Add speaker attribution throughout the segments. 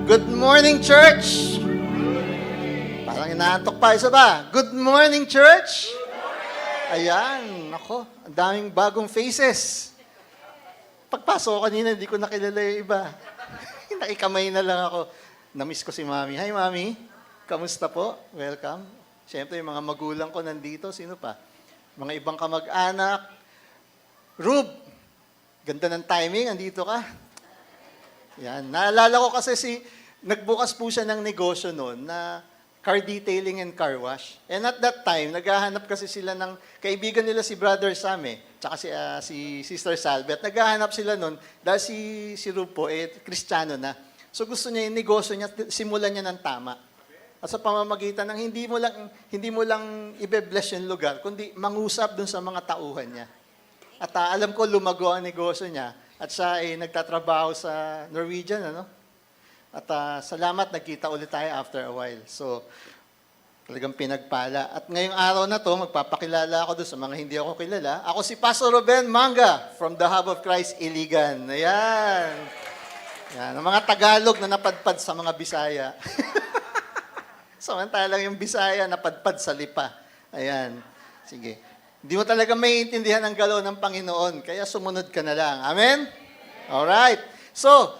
Speaker 1: Good morning, church! Parang inaantok pa. Isa ba? Good morning, church! Ayan, ako, ang daming bagong faces. Pagpasok ko kanina, hindi ko nakilala yung iba. Nakikamay na lang ako. Namiss ko si Mami. Hi, Mami. Kamusta po? Welcome. Siyempre, yung mga magulang ko nandito. Sino pa? Mga ibang kamag-anak. Rube, ganda ng timing. Andito ka. Yan. Naalala ko kasi nagbukas po siya ng negosyo noon na car detailing and car wash. And at that time, naghahanap kasi sila ng kaibigan nila si Brother Sam tsaka si Sister Salvet. Naghahanap sila noon dahil si Rube po, Kristiyano na. So gusto niya yung negosyo niya, simulan niya ng tama. At sa pamamagitan ng hindi mo lang ibe-bless yung lugar, kundi mangusap dun sa mga tauhan niya. At alam ko lumago ang negosyo niya at siya ay nagtatrabaho sa Norwegian, ano? At salamat, nagkita ulit tayo after a while. So, talagang pinagpala. At ngayong araw na to, magpapakilala ako doon sa mga hindi ako kilala. Ako si Pastor Ruben Manga from the Hub of Christ, Iligan. Ayan. Yan, ang mga Tagalog na napadpad sa mga Bisaya. Samantalang yung Bisaya napadpad sa Lipa. Ayan. Sige. Hindi mo talaga maiintindihan ang galaw ng Panginoon, kaya sumunod ka na lang. Amen? Alright. So,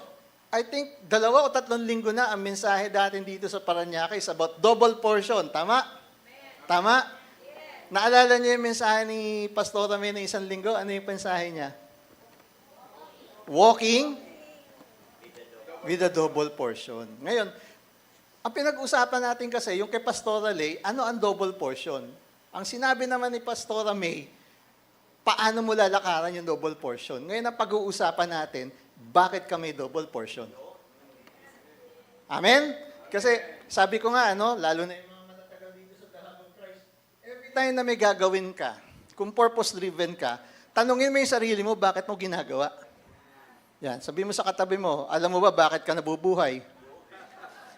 Speaker 1: I think 2 o 3 linggo na ang mensahe natin dito sa Parañaque is about double portion. Tama? Tama? Naalala niyo yung mensahe ni Pastor May ng 1 linggo? Ano yung mensahe niya? Walking with a double portion. Ngayon, ang pinag-usapan natin kasi, yung kay Pastora Lay, ano ang double portion? Ang sinabi naman ni Pastora May, paano mo lalakaran yung double portion? Ngayon ang pag-uusapan natin, bakit kami double portion? Amen? Kasi sabi ko nga, lalo na yung mga matatagal dito sa The Hub of Christ, every time na may gagawin ka, kung purpose-driven ka, tanungin mo yung sarili mo, bakit mo ginagawa? Yan, sabihin mo sa katabi mo, alam mo ba bakit ka nabubuhay?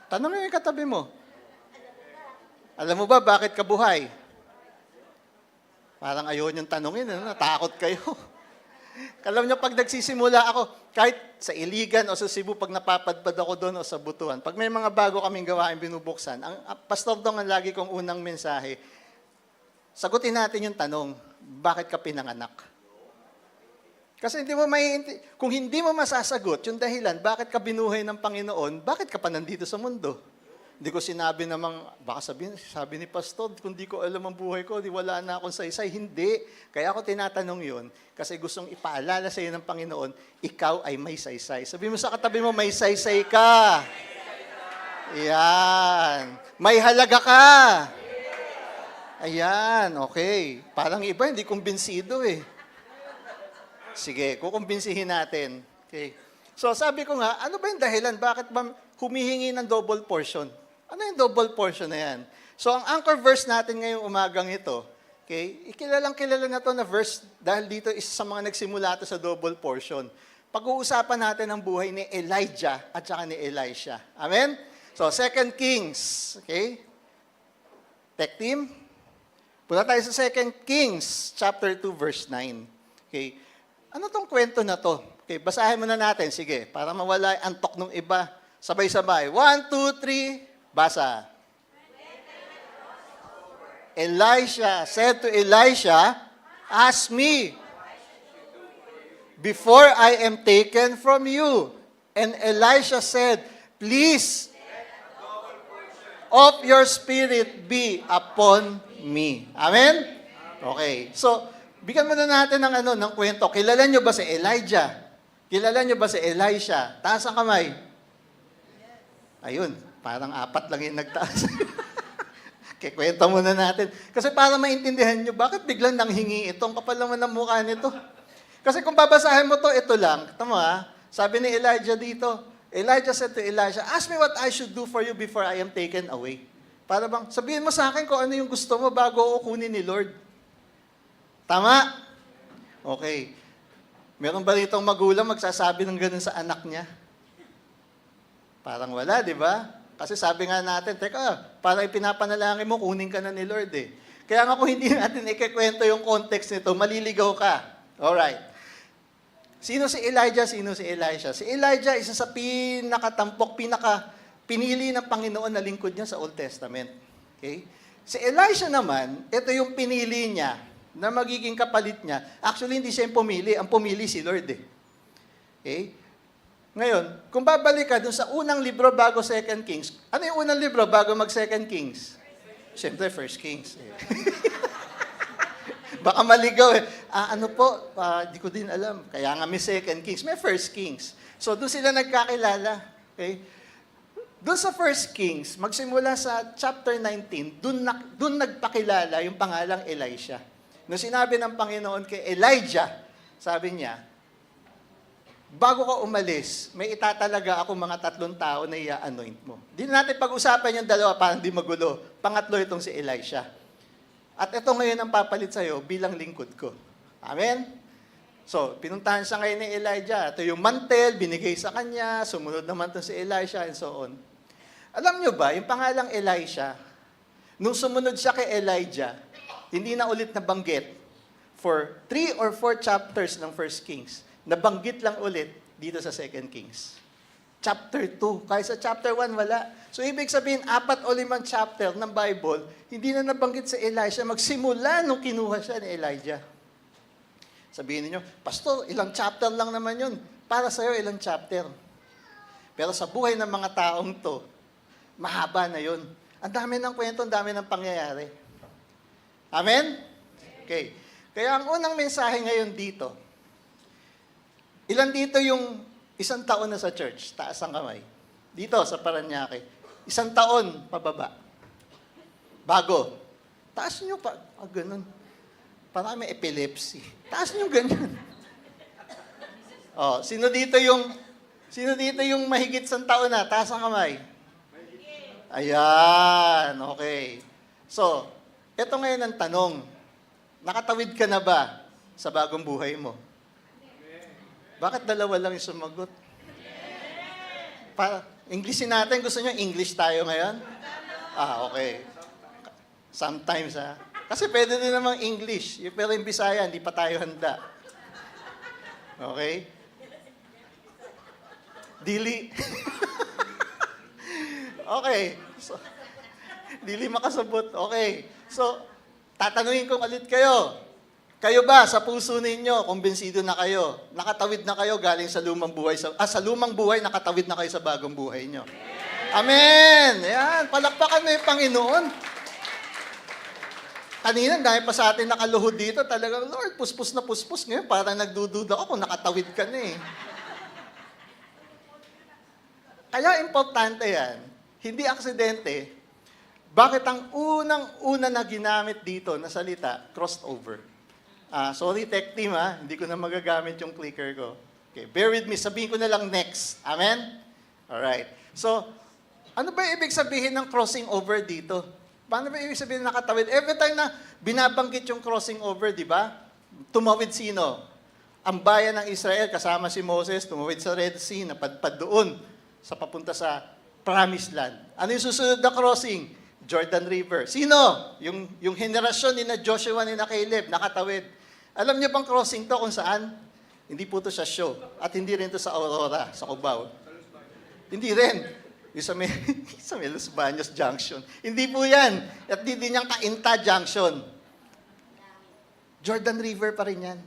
Speaker 1: Tanungin mo yung katabi mo. Alam mo ba bakit ka buhay? Parang ayaw niyong tanungin, natakot kayo. Alam niyo, pag nagsisimula ako, kahit sa Iligan o sa Cebu, pag napapadpad ako doon o sa Butuan, pag may mga bago kaming gawain binubuksan, ang pastor dong ang lagi kong unang mensahe, sagutin natin yung tanong, bakit ka pinanganak? Kasi kung hindi mo masasagot yung dahilan, bakit ka binuhay ng Panginoon, bakit ka pa nandito sa mundo? Hindi ko sinabi namang, baka sabi ni Pastor, kung di ko alam ang buhay ko, di wala na akong saysay. Hindi. Kaya ako tinatanong yun, kasi gustong ipaalala sa iyo ng Panginoon, ikaw ay may saysay. Sabi mo sa katabi mo, may saysay ka. Ayan. May halaga ka. Ayan, okay. Parang iba, hindi kumbinsido Sige, kukumbinsihin natin. Okay. So sabi ko nga, ano ba yung dahilan? Bakit ba humihingi ng double portion? Ano yung double portion na yan? So, ang anchor verse natin ngayong umagang ito, okay, kilala na to na verse dahil dito isa sa mga nagsimula ito sa double portion. Pag-uusapan natin ang buhay ni Elijah at saka ni Elisha. Amen? So, 2 Kings. Okay? Tech team? Punta tayo sa 2 Kings, chapter 2, verse 9. Okay? Ano tong kwento na to? Okay, basahin muna natin. Sige, para mawala ang antok ng iba. Sabay-sabay. 1, 2, 3. Basa. Elisha said to Elisha, ask me before I am taken from you. And Elisha said, please, of your spirit be upon me. Amen? Okay. So, bigyan muna natin ng kwento. Kilala nyo ba si Elijah? Kilala nyo ba si Elisha? Taas ang kamay. Ayun, parang 4 lang yung nagtaas. Kikwento muna natin. Kasi para maintindihan nyo, bakit biglang nanghingi ito? Ang kapal naman ng mukha nito. Kasi kung babasahin mo to, ito lang. Tama sabi ni Elijah dito, Elijah said to Elisha, ask me what I should do for you before I am taken away. Para bang, sabihin mo sa akin kung ano yung gusto mo bago ako kunin ni Lord. Tama? Okay. Meron ba ditong magulang magsasabi ng ganun sa anak niya? Parang wala, di ba? Kasi sabi nga natin, teka, para ipinapanalangin mo, kunin ka na ni Lord Kaya nga kung hindi natin ikikwento yung context nito, maliligaw ka. Alright. Sino si Elijah? Sino si Elisha? Si Elijah, isa sa pinakatampok, pinili ng Panginoon na lingkod niya sa Old Testament. Okay? Si Elisha naman, ito yung pinili niya na magiging kapalit niya. Actually, hindi siya yung pumili. Ang pumili si Lord eh. Okay? Ngayon, kung babalik ka dun sa unang libro bago 2 Kings, ano yung unang libro bago mag 2 Kings? Siyempre, 1 Kings. Eh. Baka maligaw eh. Ano po, di ko din alam. Kaya nga may 2 Kings, may 1 Kings. So, doon sila nagkakilala. Okay? Doon sa 1 Kings, magsimula sa chapter 19, doon nagpakilala yung pangalang Elisha. Nung sinabi ng Panginoon kay Elijah, sabi niya, bago ka umalis, may itatalaga ako mga 3 tao na i-anoint mo. Di natin pag-usapan yung dalawa, parang di magulo. Pangatlo itong si Elisha. At ito ngayon ang papalit sa'yo bilang lingkod ko. Amen? So, pinuntahan siya ngayon ni Elijah. Ito yung mantel, binigay sa kanya, sumunod naman itong si Elisha, and so on. Alam nyo ba, yung pangalang Elisha, nung sumunod siya kay Elijah, hindi na ulit nabanggit for 3 or 4 chapters ng 1 Kings. Nabanggit lang ulit dito sa 2 Kings. Chapter 2. Kaya sa chapter 1, wala. So, ibig sabihin, 4 o 5 chapter ng Bible, hindi na nabanggit sa Elisha magsimula nung kinuha siya ni Elijah. Sabihin niyo, Pastor, ilang chapter lang naman yun. Para sa'yo, ilang chapter. Pero sa buhay ng mga taong to, mahaba na yun. Ang dami ng kwento, ang dami ng pangyayari. Amen? Okay. Kaya ang unang mensahe ngayon dito, ilan dito yung 1 taon na sa church? Taas ang kamay. Dito, sa Paranaque. 1 taon, pababa. Bago. Taas nyo pa. Ganun. Parang may epilepsy. Taas nyo ganyan. Oh, sino dito yung mahigit 1 taon na? Taas ang kamay. Ayan, okay. So, ito ngayon ang tanong. Nakatawid ka na ba sa bagong buhay mo? Bakit dalawa lang yung sumagot? Englishin natin. Gusto nyo English tayo ngayon? Okay. Sometimes, Kasi pwede din namang English. Pero yung Bisaya, hindi pa tayo handa. Okay? Dili. Okay. So, dili makasabot. Okay. So, tatanungin ko ulit kayo. Kayo ba, sa puso ninyo, kumbinsido na kayo, nakatawid na kayo galing sa lumang buhay, sa lumang buhay, nakatawid na kayo sa bagong buhay nyo. Amen! Yan, palakpakan mo yung Panginoon. Kanina, dahil pa sa atin nakaluhod dito, talagang, Lord, puspos na puspos. Ngayon, parang nagdududa ako kung nakatawid ka na eh. Kaya importante yan, hindi aksidente. Bakit ang unang-una na ginamit dito na salita, crossed over? Sorry, tech team hindi ko na magagamit yung clicker ko. Okay, bear with me, sabihin ko na lang next. Amen? Alright. So, ano ba ibig sabihin ng crossing over dito? Paano ba ibig sabihin ng nakatawid? Every time na binabanggit yung crossing over, di ba? Tumawid sino? Ang bayan ng Israel, kasama si Moses, tumawid sa Red Sea, napadpad doon sa papunta sa Promised Land. Ano yung susunod na crossing? Jordan River. Sino? Yung henerasyon ni na Joshua, ni na Caleb, nakatawid. Alam niyo bang crossing to kung saan? Hindi po to sa show. At hindi rin to sa Aurora, sa Cubao. Hindi rin. Yung sa may Los Baños Junction. Hindi po yan. At hindi niyang Cainta Junction. Jordan River pa rin yan.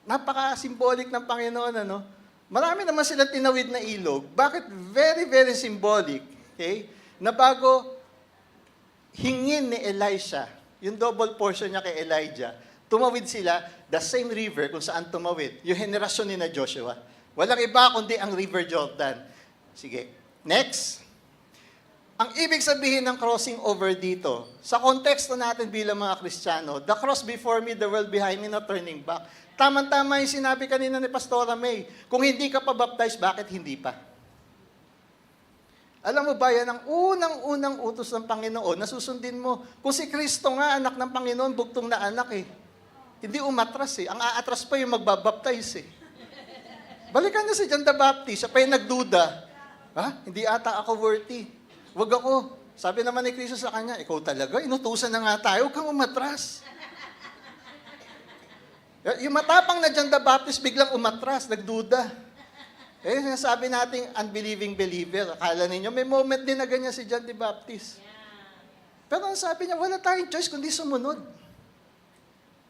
Speaker 1: Napaka-symbolic ng Panginoon, ano? Marami naman silang tinawid na ilog. Bakit? Very, very symbolic. Okay? Na bago hingin ni Elisha, yung double portion niya kay Elijah, tumawid sila, the same river kung saan tumawid, yung henerasyon ni na Joshua. Walang iba kundi ang River Jordan. Sige. Next. Ang ibig sabihin ng crossing over dito, sa konteksto natin bilang mga Kristiyano, the cross before me, the world behind me, not turning back. Tama-tama yung sinabi kanina ni Pastora May. Kung hindi ka pa baptized, bakit hindi pa? Alam mo ba, yan ang unang-unang utos ng Panginoon na susundin mo. Kung si Kristo nga, anak ng Panginoon, bugtong na anak eh. Hindi umatras eh. Ang aatras pa yung magbabaptize eh. Balikan niyo si John the Baptist, siya pa yung nagduda. Hindi ata ako worthy. Wag ako. Sabi naman ni Kristo sa kanya, ikaw talaga, inutusan na nga tayo, huwag kang umatras. Yung matapang na John the Baptist, biglang umatras, nagduda. Eh, sinasabi nating unbelieving believer. Akala ninyo, may moment din na ganyan si John the Baptist. Pero ang sabi niya, wala tayong choice kundi sumunod.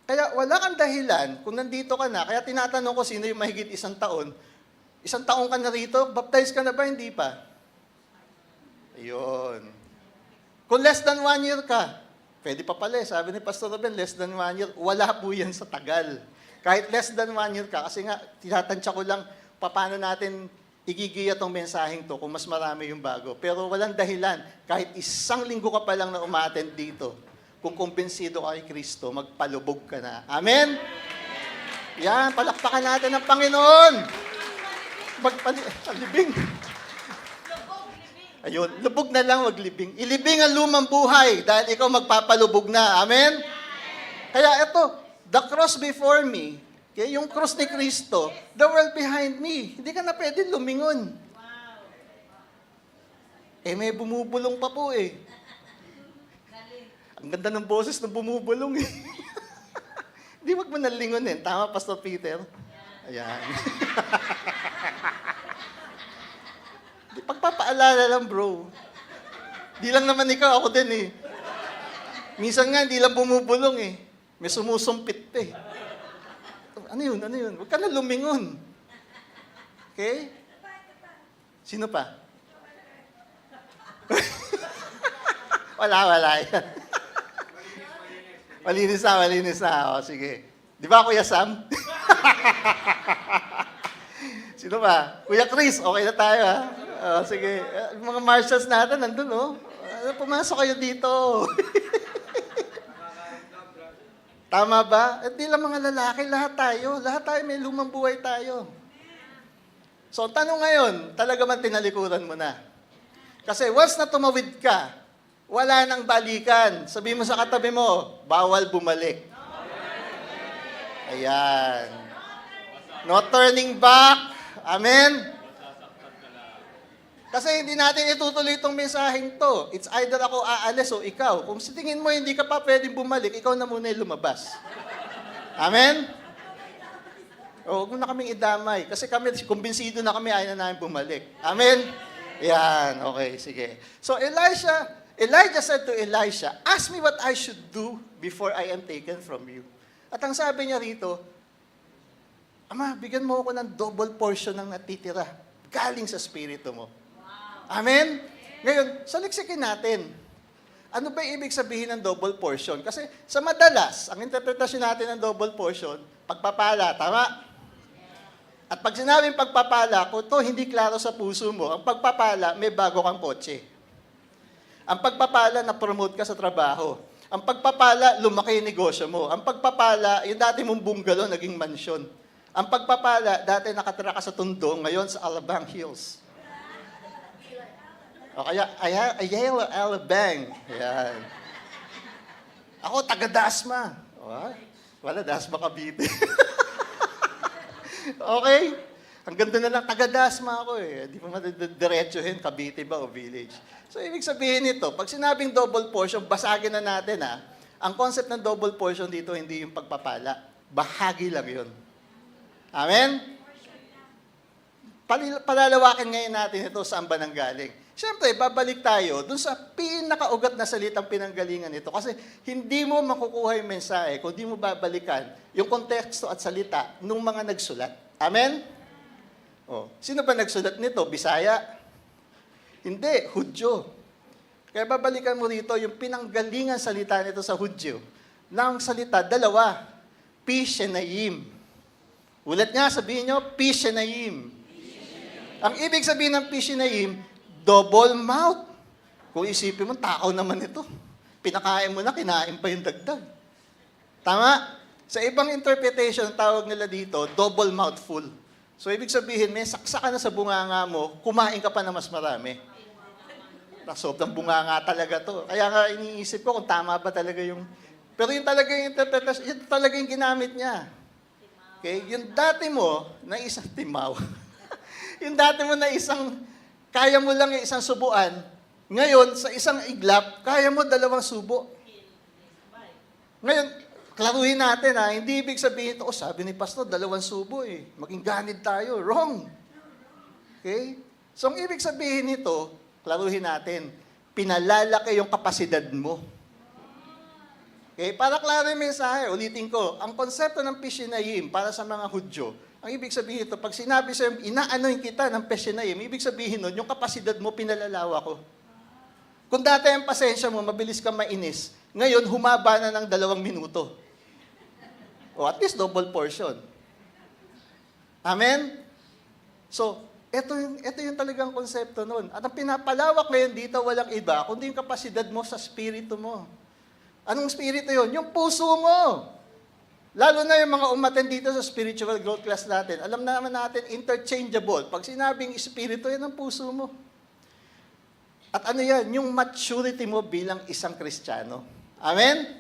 Speaker 1: Kaya wala kang dahilan kung nandito ka na. Kaya tinatanong ko sino yung mahigit 1 taon. 1 taon ka na rito, baptize ka na ba? Hindi pa. Ayun. Kung less than 1 year ka, pwede pa pala. Sabi ni Pastor Ruben, less than 1 year. Wala po yan sa tagal. Kahit less than 1 year ka, kasi nga, tinatansya ko lang, paano natin igigiya tong mensaheng to kung mas marami yung bago. Pero walang dahilan. Kahit 1 linggo ka pa lang na umattend dito, kung kumbinsido ka kay Kristo, magpalubog ka na. Amen? Yan, palakpakan natin ang Panginoon. Libing. Ayun, lubog na lang, wag libing. Ilibing ang lumang buhay dahil ikaw magpapalubog na. Amen? Kaya ito, the cross before me, okay, yung cross ni Kristo, the world behind me. Hindi ka na pwede lumingon. Eh, may bumubulong pa po eh. Ang ganda ng boses ng bumubulong eh. Hindi, wag mo nalingonin. Tama, Pastor Peter? Ayan. Di, pagpapaalala lang, bro. Di lang naman ikaw, ako din eh. Minsan nga, hindi lang bumubulong eh. May sumusumpit pa eh. Ano yun? Ano yun? Huwag ka na lumingon. Okay? Sino pa? Wala yan. Malinis na. O, sige. Di ba, Kuya Sam? Sino ba? Kuya Chris, okay na tayo, ha? O, sige. Mga marshals natin, nandun, oh. Pumasok kayo dito. Tama ba? At di lang mga lalaki, lahat tayo. Lahat tayo may lumang buhay tayo. So, tanong ngayon, talaga man tinalikuran mo na? Kasi once na tumawid ka, wala nang balikan. Sabi mo sa katabi mo, bawal bumalik. Ayan. No turning back. Amen? Kasi hindi natin itutuloy itong mensaheng to. It's either ako aalis o ikaw. Kung sa tingin mo hindi ka pa pwedeng bumalik, ikaw na muna yung lumabas. Amen? O, huwag mo na kaming idamay. Kasi kami, kumbinsido na kami, ayaw na namin bumalik. Amen? Yan, okay, sige. So, Elijah said to Elisha, ask me what I should do before I am taken from you. At ang sabi niya rito, Ama, bigyan mo ako ng double portion ng natitira galing sa spirito mo. Wow. Amen? Ngayon, saliksikin natin. Ano ba ibig sabihin ng double portion? Kasi sa madalas, ang interpretasyon natin ng double portion, pagpapala, tama? At pag sinabing pagpapala, kung ito hindi klaro sa puso mo, ang pagpapala, may bago kang kotse. Ang pagpapala, na-promote ka sa trabaho. Ang pagpapala, lumaki yung negosyo mo. Ang pagpapala, yung dati mong bungalow, naging mansyon. Ang pagpapala, dati nakatira ka sa Tondo, ngayon sa Alabang Hills. O kaya, Ayala, Alabang. Ayan. Ako, taga-Dasma. Wala, Dasma Cavite. Okay? Ang ganda na lang, taga-Dasma ako eh. Di pa madidiretsuhin, Cavite ba o village. So, ibig sabihin nito, pag sinabing double portion, basagin na natin ha. Ang concept ng double portion dito, hindi yung pagpapala. Bahagi lang yun. Amen? Palalawakin ngayon natin ito saan ba nanggaling. Siyempre, babalik tayo dun sa pinakaugat na salitang pinanggalingan nito. Kasi hindi mo makukuha yung mensahe kung di mo babalikan yung konteksto at salita ng mga nagsulat. Amen? Oh, sino ba nagsulat nito? Bisaya? Hindi, Hudyo. Kaya babalikan mo rito yung pinanggalingan salita nito sa Hudyo. Ng salita, dalawa. Pishenayim. Ulat nga, sabihin nyo, Pishenayim. Ang ibig sabihin ng Pishenayim, double mouth. Kung isipin mo, takaw naman ito. Pinakain mo na, kinain pa yung dagdag. Tama? Sa ibang interpretation, tawag nila dito, double mouthful. So, ibig sabihin, may saksa ka na sa bunganga mo, kumain ka pa na mas marami. Sobrang bunganga talaga to. Kaya nga iniisip ko kung tama ba talaga yung... Pero yung talaga yung interpretation, yun talaga yung ginamit niya. Okay? Yung dati mo na isang timaw, yung dati mo na isang, kaya mo lang yung isang subuan, ngayon, sa isang iglap, kaya mo 2 subo. Ngayon, klaruhin natin hindi ibig sabihin ito, sabi ni Pastor, 2 subo eh, maging ganid tayo. Wrong. Okay? So, ang ibig sabihin nito, klaruhin natin, pinalalaki yung kapasidad mo. Okay? Para klaro yung mensahe, ulitin ko, ang konsepto ng Pishinayim para sa mga Hudyo, ang ibig sabihin ito, pag sinabi sa'yo, inaanoy kita ng Pishinayim, ibig sabihin nun, yung kapasidad mo, pinalalawa ko. Kung dati ang pasensya mo, mabilis kang mainis, ngayon, humaba na ng 2 minuto. O at least double portion. Amen? So, ito yung talagang konsepto nun. At ang pinapalawak ngayon dito, walang iba, kundi yung kapasidad mo sa spirito mo. Anong spirito yun? Yung puso mo. Lalo na yung mga umattend dito sa spiritual growth class natin. Alam naman natin, interchangeable. Pag sinabing spirito, yan ang puso mo. At ano yan? Yung maturity mo bilang isang Kristiyano. Amen?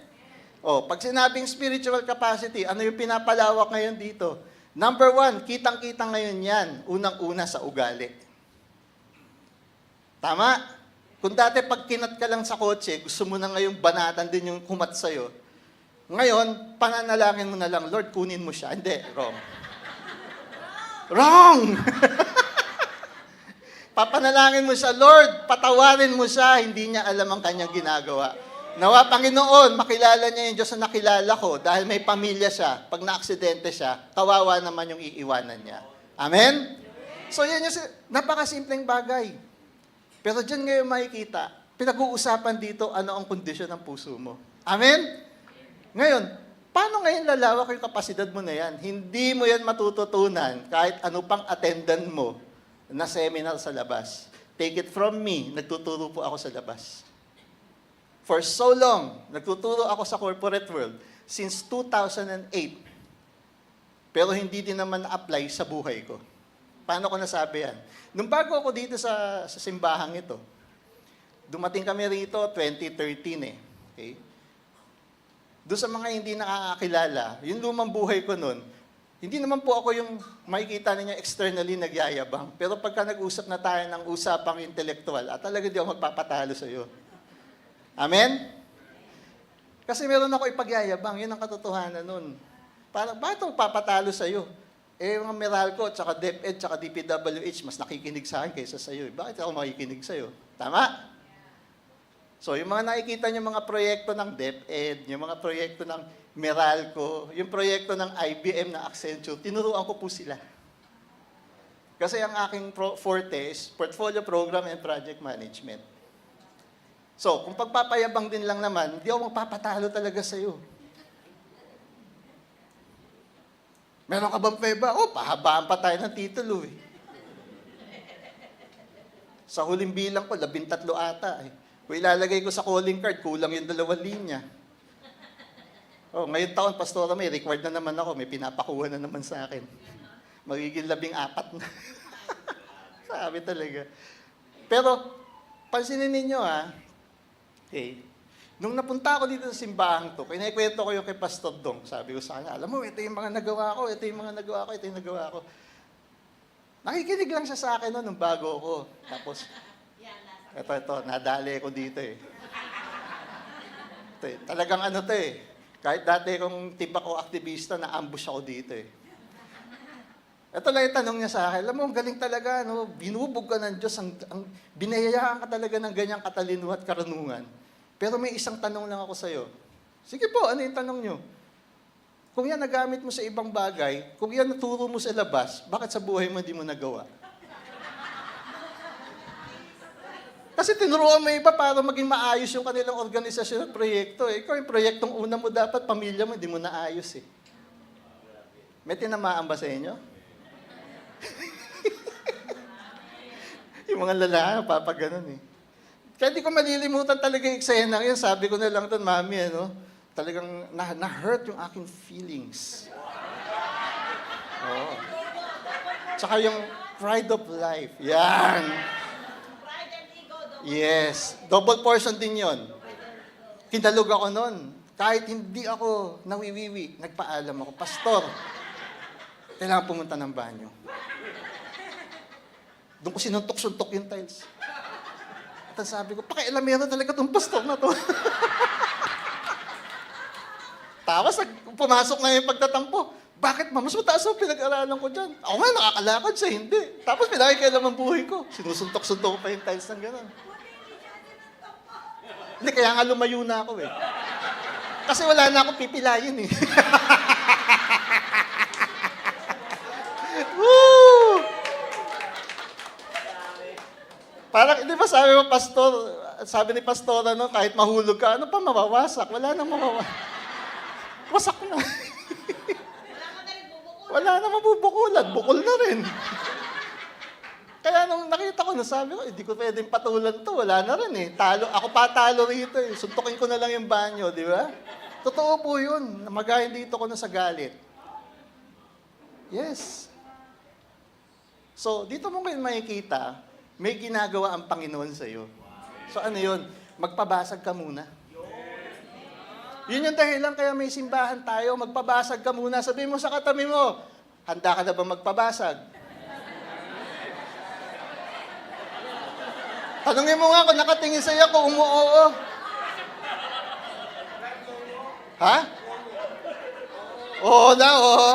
Speaker 1: O, pag sinabing spiritual capacity, ano yung pinapalawak ngayon dito? Number 1, kitang-kita ngayon yan, unang-una sa ugali. Tama? Kung dati pag kinat ka lang sa kotse, gusto mo na ngayong banatan din yung kumat sa'yo. Ngayon, pananalangin mo na lang, Lord, kunin mo siya. Hindi, wrong. Wrong! Papanalangin mo siya, Lord, patawarin mo siya, hindi niya alam ang kanyang ginagawa. Nawa, Panginoon, makilala niya yung Diyos na nakilala ko dahil may pamilya siya. Pag na-aksidente siya, kawawa naman yung iiwanan niya. Amen? So, yan yung napakasimpleng bagay. Pero dyan ngayon makikita, pinag-uusapan dito ano ang kondisyon ng puso mo. Amen? Ngayon, paano ngayon lalawak yung kapasidad mo na yan? Hindi mo yan matututunan kahit ano pang attendant mo na seminar sa labas. Take it from me, nagtuturo po ako sa labas. For so long, nagtuturo ako sa corporate world since 2008. Pero hindi din naman na-apply sa buhay ko. Paano ko nasabi yan? Nung bago ako dito sa simbahang ito, dumating kami rito 2013 eh. Okay? Doon sa mga hindi nakakakilala, yung lumang buhay ko noon, hindi naman po ako yung makikita ninyo externally nagyayabang. Pero pagka nag-usap na tayo ng usapang intelektual, talaga di ako magpapatalo sa iyo. Amen? Kasi meron ako ipagyayabang, yun ang katotohanan nun. Parang, bakit ako papatalo sa'yo? Eh, mga Meralco, tsaka DepEd, tsaka DPWH, mas nakikinig sa akin kaysa sa'yo. Bakit ako makikinig sa'yo? Tama? So, yung mga nakikita niyo mga proyekto ng DepEd, yung mga proyekto ng Meralco, yung proyekto ng IBM na Accenture, tinuruan ko po sila. Kasi ang aking forte is Portfolio Program and Project Management. So, kung pagpapayabang din lang naman, hindi ako magpapatalo talaga sa'yo. Meron ka bang peba? Pahabaan pa tayo ng titulo eh. Sa huling bilang ko, 13 ata eh. Kung ilalagay ko sa calling card, kulang yung 2 linya. Ngayon taon, Pastora, may required na naman ako, may pinapakuha na naman sa akin. Magiging 14 na. Sabi talaga. Pero, pansinin ninyo okay. Nung napunta ako dito sa simbahang to, kinikwento ko yung kay Pastor Dong. Sabi ko sa kanya, alam mo, ito yung mga nagawa ko, ito yung mga nagawa ko, ito yung nagawa ko. Nakikinig lang siya sa akin nung bago ako. Tapos, ito, nadali ko dito eh. Talagang ano to eh. Kahit dati kong tipa ko aktivista, na-ambush ako dito eh. Ito lang yung tanong niya sa akin, alam mo, galing talaga, no? Binubog ka ng Diyos, binayayaan ka talaga ng ganyang katalino at karunungan. Pero may isang tanong lang ako sa'yo. Sige po, ano yung tanong nyo? Kung yan nagamit mo sa ibang bagay, kung yan naturo mo sa labas, bakit sa buhay mo hindi mo nagawa? Kasi tinuruan mo iba para maging maayos yung kanilang organisasyon at proyekto. Ikaw yung proyektong una mo dapat, pamilya mo, hindi mo naayos eh. May tinamaan ba sa inyo? Yung mga lalaki, papaganon eh. Kaya di ko malilimutan talaga yung eksena yun. Sabi ko na lang doon, Mami, talagang na-hurt yung aking feelings. Oo. Tsaka yung pride of life. Yan. Yes. Double portion din yon. Kinalog ako noon. Kahit hindi ako nawiwiwi, nagpaalam ako, Pastor, kailangan pumunta ng banyo. Doon ko sinuntok-suntok yung tiles. At sabi ko, pakialamero talaga itong pastor na to. Tapos pumasok na yung pagtatampo. Bakit ma? Mas mataas ang pinag-aralan ko dyan. Ako nga, nakakalakad siya, hindi. Tapos pinakikialam ang buhay ko. Sinusuntok-suntok ko pa yung tiles ng gano'n. Hindi, kaya nga lumayo na ako eh. Kasi wala na akong pipilayin eh. Woo! Parang, di ba sabi ni Pastor, ano, kahit mahulog ka, ano pa mawawasak? Wala nang mawawasak. Wasak na. Wala na mabubukulan. Bukol na rin. Kaya nung nakita ko, nasabi ko, hindi ko pwedeng patulan to. Wala na rin eh. Ako pa talo rito eh. Suntukin ko na lang yung banyo, di ba? Totoo po yun. Magayon dito ko na sa galit. Yes. So, dito mo kayo makikita, may ginagawa ang Panginoon sa iyo. So, ano yun? Magpabasag ka muna. Yun yung dahilan kaya may simbahan tayo. Magpabasag ka muna. Sabihin mo sa katabi mo, handa ka na ba magpabasag? Tanungin mo nga kung nakatingin sa'yo kung umuoo. Ha? Oo na, oo.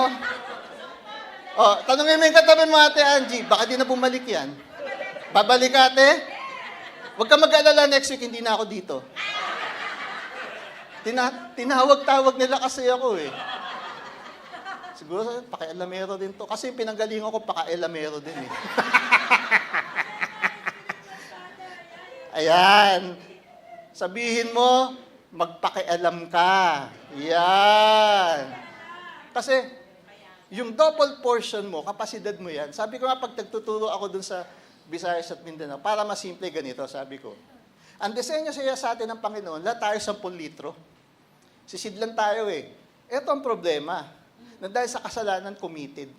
Speaker 1: Oh, tanungin mo yung katabi mo, Ate Angie, baka di na bumalik yan. Babalik, ate? Huwag ka mag-alala, next week hindi na ako dito. Tinawag-tawag nila kasi ako eh. Siguro, paki-elamero din to. Kasi yung pinanggalingan ko, paki-elamero din eh. Ayan. Sabihin mo, magpakialam ka. Yan. Kasi, yung double portion mo, kapasidad mo yan. Sabi ko nga, pag nagtuturo ako dun sa Visayas at Mindanao, para masimple ganito, sabi ko. Ang disenyo siya sa atin ng Panginoon, lahat tayo 10 litro. Sisidlan tayo eh. Ito ang problema. Na dahil sa kasalanan, committed.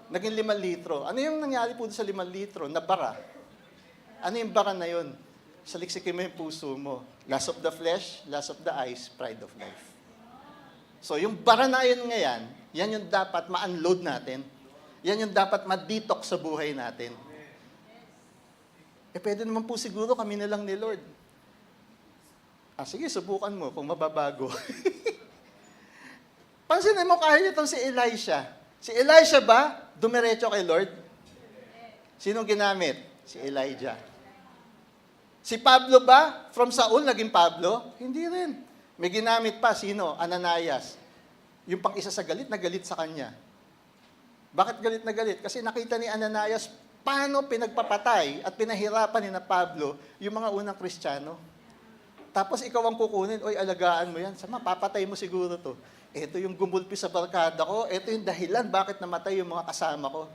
Speaker 1: Naging 5 litro. Ano yung nangyari po sa 5 litro? Nabara. Ano yung bara na yun? Saliksikin mo yung puso mo. Lust of the flesh, lust of the eyes, pride of life. So, yung bara na yun ngayon, yan yung dapat ma-unload natin. Yan yung dapat ma-detox sa buhay natin. Pwede naman po siguro kami na lang ni Lord. Sige, subukan mo kung mababago. Pansinin mo, kahit itong si Elisha. Si Elisha ba, dumiretso kay Lord? Sinong ginamit? Si Elijah. Si Pablo ba, from Saul, naging Pablo? Hindi rin. May ginamit pa, sino? Ananias. Yung pang isa sa galit, na galit sa kanya. Bakit galit na galit? Kasi nakita ni Ananias, paano pinagpapatay at pinahirapan ni na Pablo yung mga unang Kristiyano. Tapos ikaw ang kukunin, oy, alagaan mo yan. Sama, papatay mo siguro to. Ito yung gumulpi sa barkada ko, ito yung dahilan bakit namatay yung mga kasama ko.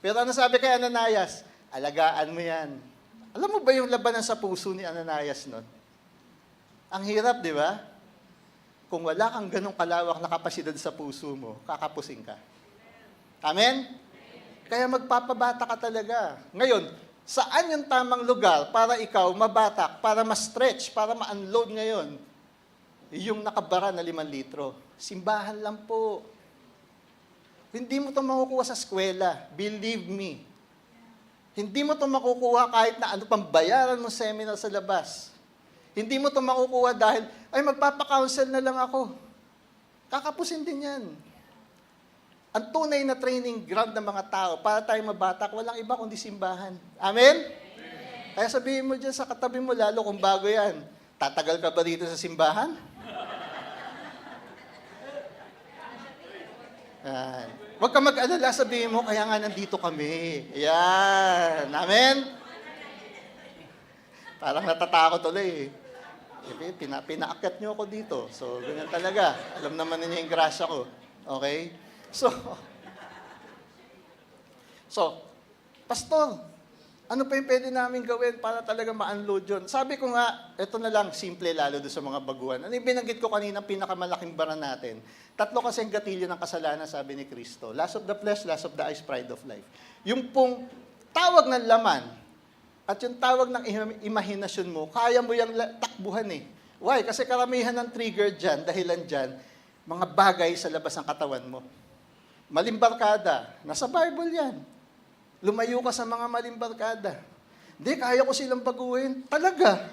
Speaker 1: Pero ano sabi kay Ananias? Alagaan mo yan. Alam mo ba yung labanan sa puso ni Ananias nun? Ang hirap, di ba? Kung wala kang ganong kalawak na kapasidad sa puso mo, kakapusin ka. Amen? Kaya magpapabata ka talaga. Ngayon, saan yung tamang lugar para ikaw mabatak, para ma-stretch, para ma-unload ngayon? Yung nakabara na 5 litro. Simbahan lang po. Hindi mo ito makukuha sa eskwela. Believe me. Hindi mo ito makukuha kahit na ano pang bayaran mo seminar sa labas. Hindi mo ito makukuha dahil, ay magpapakounsel na lang ako. Kakapusin din yan. Ang tunay na training ground ng mga tao para tayo mabatak, walang iba kundi simbahan. Amen? Kaya sabihin mo dyan sa katabi mo, lalo kung bago yan, tatagal ka ba dito sa simbahan? Yan. Huwag ka mag-alala, sabihin mo, kaya nga nandito kami. Yan. Amen? Parang natatakot ulit eh. Pinaakyat niyo ako dito. So, ganyan talaga. Alam naman ninyo yung grasya ko. Okay? So, Pastor, ano pa yung pwede namin gawin para talaga ma-unload yun? Sabi ko nga, ito na lang, simple lalo doon sa mga baguhan. Ano yung binanggit ko kanina, pinakamalaking bara natin? 3 kasi ang gatilyo ng kasalanan, sabi ni Kristo. Lust of the flesh, lust of the eyes, pride of life. Yung pong tawag ng laman at yung tawag ng imahinasyon mo, kaya mo yung takbuhan eh. Why? Kasi karamihan ng trigger dyan, dahilan dyan, mga bagay sa labas ng katawan mo. Malimbarkada, nasa Bible yan. Lumayo ka sa mga malimbarkada. Hindi, kaya ko silang baguhin. Talaga.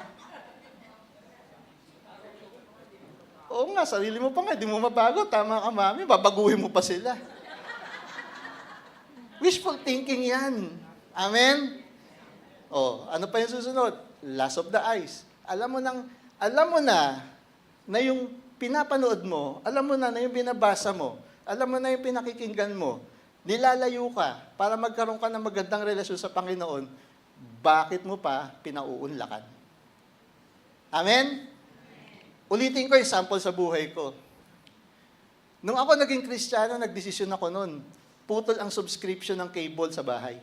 Speaker 1: Oo nga, sarili mo pa nga, di mo mabago. Tama ka, mami, babaguhin mo pa sila. Wishful thinking yan. Amen? Ano pa yung susunod? Lust of the eyes. Alam mo na yung pinapanood mo, alam mo na yung binabasa mo, alam mo na yung pinakikinggan mo, nilalayo ka para magkaroon ka ng magandang relasyon sa Panginoon, bakit mo pa pinauunlakan? Amen? Ulitin ko yung sample sa buhay ko. Nung ako naging Kristiyano, nagdesisyon ako noon, putol ang subscription ng cable sa bahay.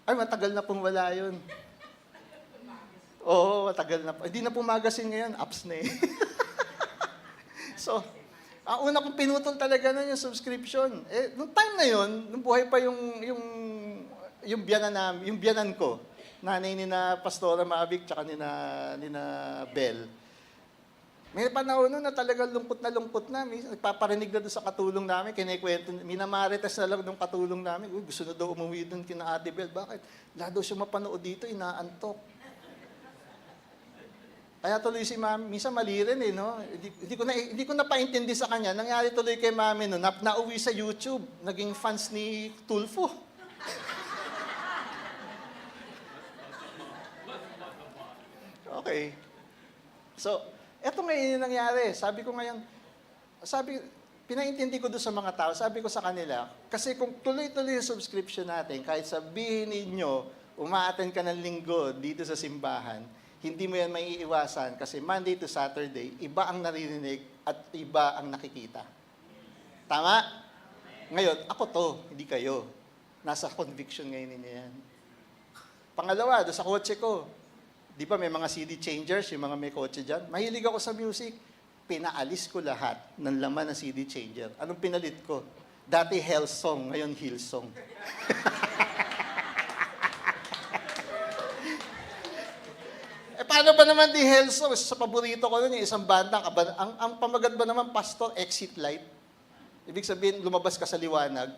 Speaker 1: Ay, matagal na pong wala yun. Oo, matagal na po. Hindi na po magazine ngayon, apps na eh. So, ang una kong pinutol talaga nun yung subscription. Nung time na yun, nung buhay pa yung biyanan ko, nanay ni na Pastora Mavic, tsaka ni na Bel. May panahon nun na talagang lungkot na. Nagpaparinig na doon sa katulong namin, kinikwento, minamarites na lang nung katulong namin. Uy, gusto na daw umuwi doon kina Ate Bel. Bakit? Wala daw siya mapanood dito, inaantok. Kaya tuloy si Mami, minsan mali rin no? Hindi ko na paintindi sa kanya. Nangyari tuloy kay Mami no, nauwi sa YouTube, naging fans ni Tulfo. Okay. So, eto ngayon yung nangyari. Pinaintindi ko doon sa mga tao, sabi ko sa kanila, kasi kung tuloy-tuloy yung subscription natin, kahit sabihin ninyo, umaattend ka ng linggo dito sa simbahan, hindi mo yan maiiwasan kasi Monday to Saturday, iba ang naririnig at iba ang nakikita. Tama? Ngayon, ako to, hindi kayo. Nasa conviction ngayon ninyo yan. Pangalawa, doon sa kotse ko, di ba may mga CD changers, yung mga may kotse dyan? Mahilig ako sa music. Pinaalis ko lahat ng laman ng CD changer. Anong pinalit ko? Dati Hell Song, ngayon Hill Song. Paano ba naman di Hell Song? Sa paborito ko nun, yung isang banda, ang pamagat ba naman, Pastor, Exit Light? Ibig sabihin, lumabas ka sa liwanag.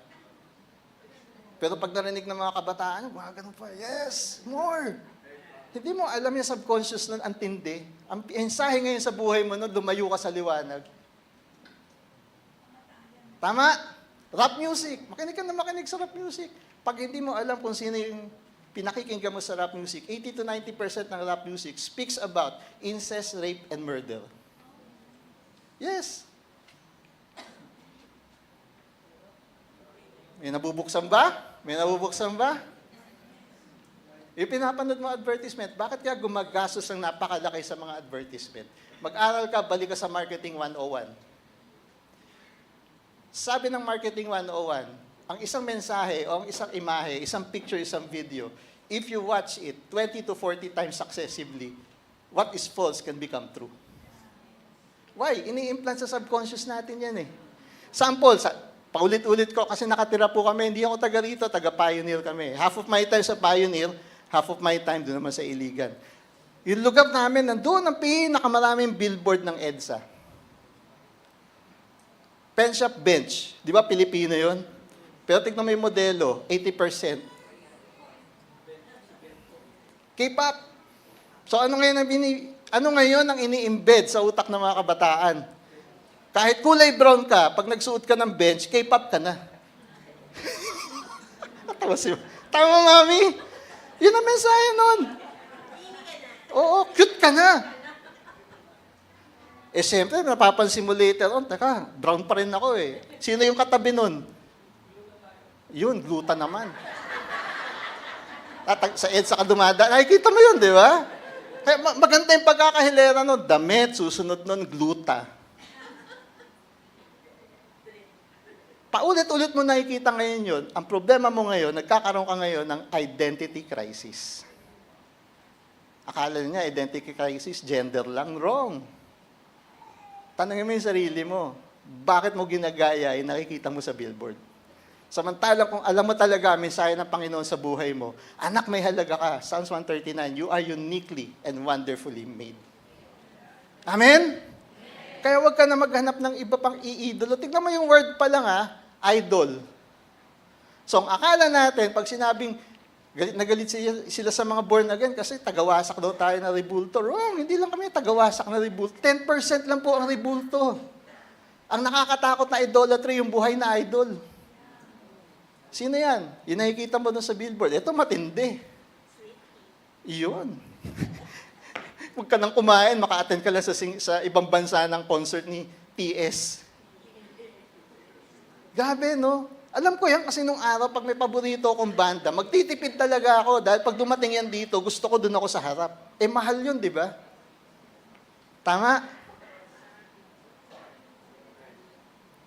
Speaker 1: Pero pag narinig ng mga kabataan, ganun pa, yes, more. Hindi mo alam yung subconscious nun, ang tindi. Ang mensahe ngayon sa buhay mo nun, lumayo ka sa liwanag. Tama? Rap music. Makinig ka na makinig sa rap music. Pag hindi mo alam kung sino yung pinakikinggan mo sa rap music, 80 to 90% ng rap music speaks about incest, rape, and murder. Yes. May nabubuksan ba? Yung pinapanood mo advertisement, bakit kaya gumagastos ng napakalaki sa mga advertisement? Mag-aral ka, balik ka sa Marketing 101. Sabi ng Marketing 101, ang isang mensahe o ang isang imahe, isang picture, isang video, if you watch it 20 to 40 times successively, what is false can become true. Why? Ini-implant sa subconscious natin yan eh. Sample, paulit-ulit ko kasi nakatira po kami, hindi ako taga rito, taga Pioneer kami. Half of my time sa Pioneer, half of my time doon naman sa Iligan. Yung lugar namin, nandoon ang pinakamaraming billboard ng EDSA. Pen Shop Bench. Di ba Pilipino yun? Pero tignan mo yung modelo, 80%. K-pop. So ano ngayon ang ini-embed sa utak ng mga kabataan? Kahit kulay brown ka, pag nagsuot ka ng bench, K-pop ka na. Tama, mami? Yun ang mensahe nun. Oo, cute ka na. Siyempre, napapansin mo later on, teka, brown pa rin ako eh. Sino yung katabi nun? Yun, gluta naman. Sa EDSA ka dumada, nakikita mo yun, di ba? Maganda yung pagkakahilera nun. Damit, susunod nun, gluta. Paulit-ulit mo nakikita ngayon yun, ang problema mo ngayon, nagkakaroon ka ngayon ng identity crisis. Akala niya, identity crisis, gender lang, wrong. Tanungin mo yung sarili mo, bakit mo ginagaya yung nakikita mo sa billboard? Samantalang kung alam mo talaga ang mensahe ng Panginoon sa buhay mo, anak, may halaga ka. Psalms 139, you are uniquely and wonderfully made. Amen? Kaya huwag ka na maghanap ng iba pang iidolo. Tignan mo yung word pa lang idol. So, ang akala natin, pag sinabing Galit na galit sila sa mga born again kasi tagawasak daw tayo na rebulto. Wrong, hindi lang kami tagawasak na rebulto. 10% lang po ang rebulto. Ang nakakatakot na idolatry, yung buhay na idol. Sino yan? Yung nakikita mo doon sa billboard. Ito matindi. Iyon. Huwag ka nang kumain, maka-attend ka lang sa ibang bansa ng concert ni TS. Grabe, no? Alam ko yan kasi nung araw, pag may paborito akong banda, magtitipid talaga ako dahil pag dumating yan dito, gusto ko doon ako sa harap. Eh, mahal yun, di ba? Tama?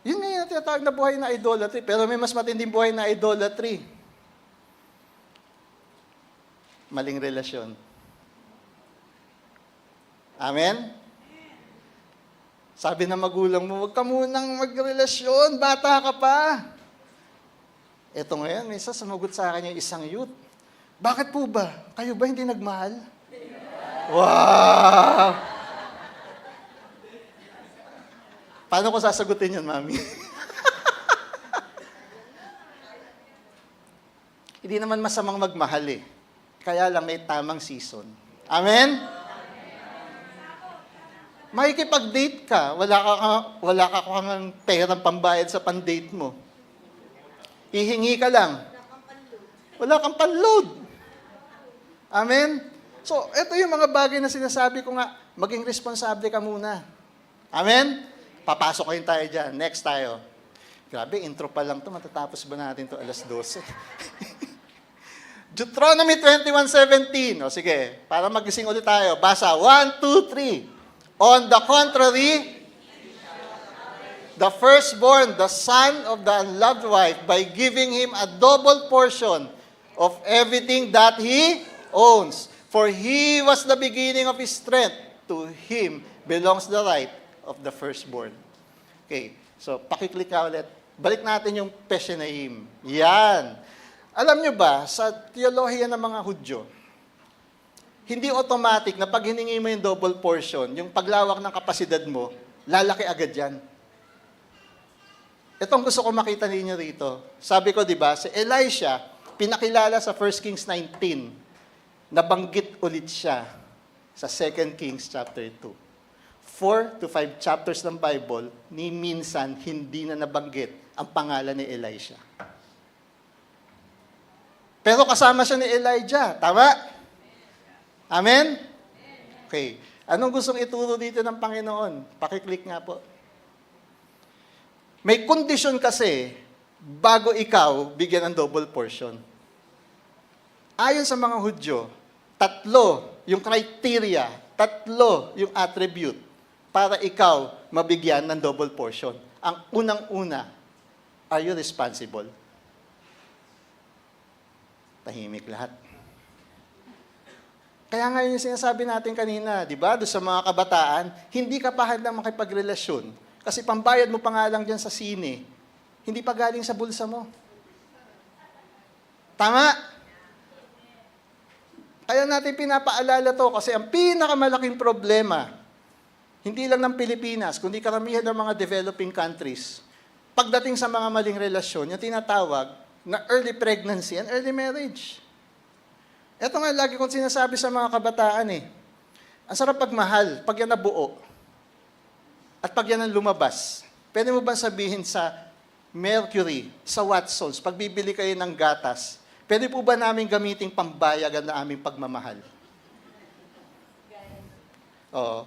Speaker 1: Yun nga yung tinatawag na buhay na idolatry, pero may mas matinding buhay na idolatry. Maling relasyon. Amen? Sabi ng magulang mo, huwag ka munang magrelasyon, bata ka pa. Ito ngayon, may isa sumagot sa akin yung isang youth. Bakit po ba? Kayo ba hindi nagmahal? Wow! Paano ko sasagutin yun, mami? Hindi naman masamang magmahal eh. Kaya lang may tamang season. Amen? Makikipag-date ka, wala ka kang perang pambayad sa pan-date mo. Hihingi ka lang. Wala kang panload. Amen? So, ito yung mga bagay na sinasabi ko nga, maging responsable ka muna. Amen? Papasok kayo tayo dyan. Next tayo. Grabe, intro pa lang to. Matatapos ba natin to alas 12? Deuteronomy 21:17. O sige, para magising ulit tayo. Basa, 1, 2, 3. On the contrary, the firstborn, the son of the unloved wife, by giving him a double portion of everything that he owns. For he was the beginning of his strength. To him belongs the right of the firstborn. Okay, so pakiklik ka ulit. Balik natin yung Peshenaim. Yan. Alam nyo ba, sa teolohiya ng mga Hudyo, hindi automatic na pag hiningi mo yung double portion, yung paglawak ng kapasidad mo, lalaki agad yan. Itong gusto ko makita ninyo rito. Sabi ko, di ba, si Elisha, pinakilala sa 1 Kings 19, nabanggit ulit siya sa 2 Kings chapter 2. 4 to 5 chapters ng Bible, ni minsan hindi na nabanggit ang pangalan ni Elisha. Pero kasama siya ni Elijah. Tama? Amen? Okay. Anong gustong ituro dito ng Panginoon? Pakiclick nga po. May kondisyon kasi bago ikaw bigyan ng double portion. Ayon sa mga Hudyo, 3 yung criteria, 3 yung attribute para ikaw mabigyan ng double portion. Ang unang-una, are you responsible? Tahimik lahat. Kaya nga yung sinasabi natin kanina, di ba, doon sa mga kabataan, hindi ka pa handang makipagrelasyon. Kasi pambayad mo pa nga lang dyan sa sine, hindi pa galing sa bulsa mo. Tama? Kaya natin pinapaalala to kasi ang pinakamalaking problema, hindi lang ng Pilipinas, kundi karamihan ng mga developing countries, pagdating sa mga maling relasyon, yung tinatawag na early pregnancy and early marriage. Ito nga lagi kong sinasabi sa mga kabataan eh. Ang sarap pagmahal, pag yan nabuo. At pag yan ang lumabas, pwede mo ba sabihin sa Mercury, sa Watsons, pag bibili kayo ng gatas, pwede po ba namin gamiting pambayagan na aming pagmamahal? Oo.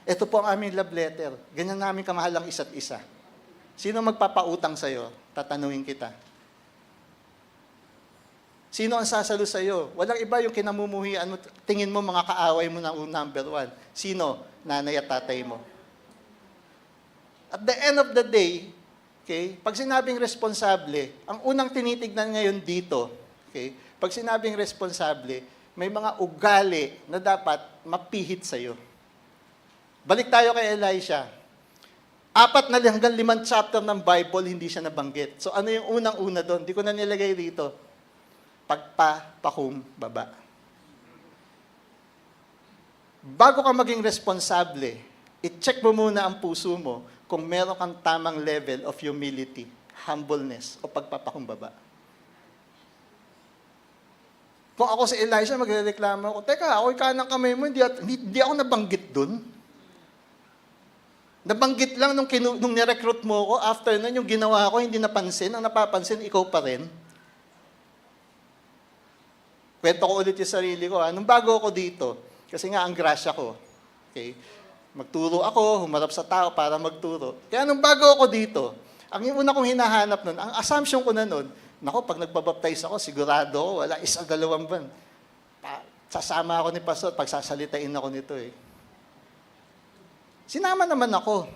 Speaker 1: Ito po ang aming love letter. Ganyan namin kamahal ang isa't isa. Sino magpapautang sa'yo? Tatanungin kita. Sino ang sasalo sa'yo? Walang iba yung kinamumuhian mo. Tingin mo mga kaaway mo na number 1. Sino? Nanay at tatay mo. At the end of the day, okay, pag sinabing responsable, ang unang tinitignan ngayon dito, okay, pag sinabing responsable, may mga ugali na dapat mapihit sa'yo. Balik tayo kay Elisha. 4 na hanggang 5 chapter ng Bible, hindi siya nabanggit. So ano yung unang-una doon? Di ko na nilagay dito. Pagpapakumbaba. Bago ka maging responsable, i-check mo muna ang puso mo kung meron kang tamang level of humility, humbleness, o pagpapakumbaba. Kung ako si Elisha, magrereklamo ako, teka, ako'y kanang kamay mo, hindi ako nabanggit dun. Nabanggit lang nung nirecruit mo ako, after nun, yung ginawa ko, hindi napansin. Ang napapansin, ikaw pa rin. Kwento ko ulit yung sarili ko. Nung bago ako dito, kasi nga ang grasya ko, okay, magturo ako, humarap sa tao para magturo. Kaya nung bago ako dito, ang una kong hinahanap nun, ang assumption ko na nun, nako, pag nagpabaptize ako, sigurado ako, wala 1-2 buwan. Sasama ako ni Pastor, pagsasalitain ako nito eh. Sinama naman ako.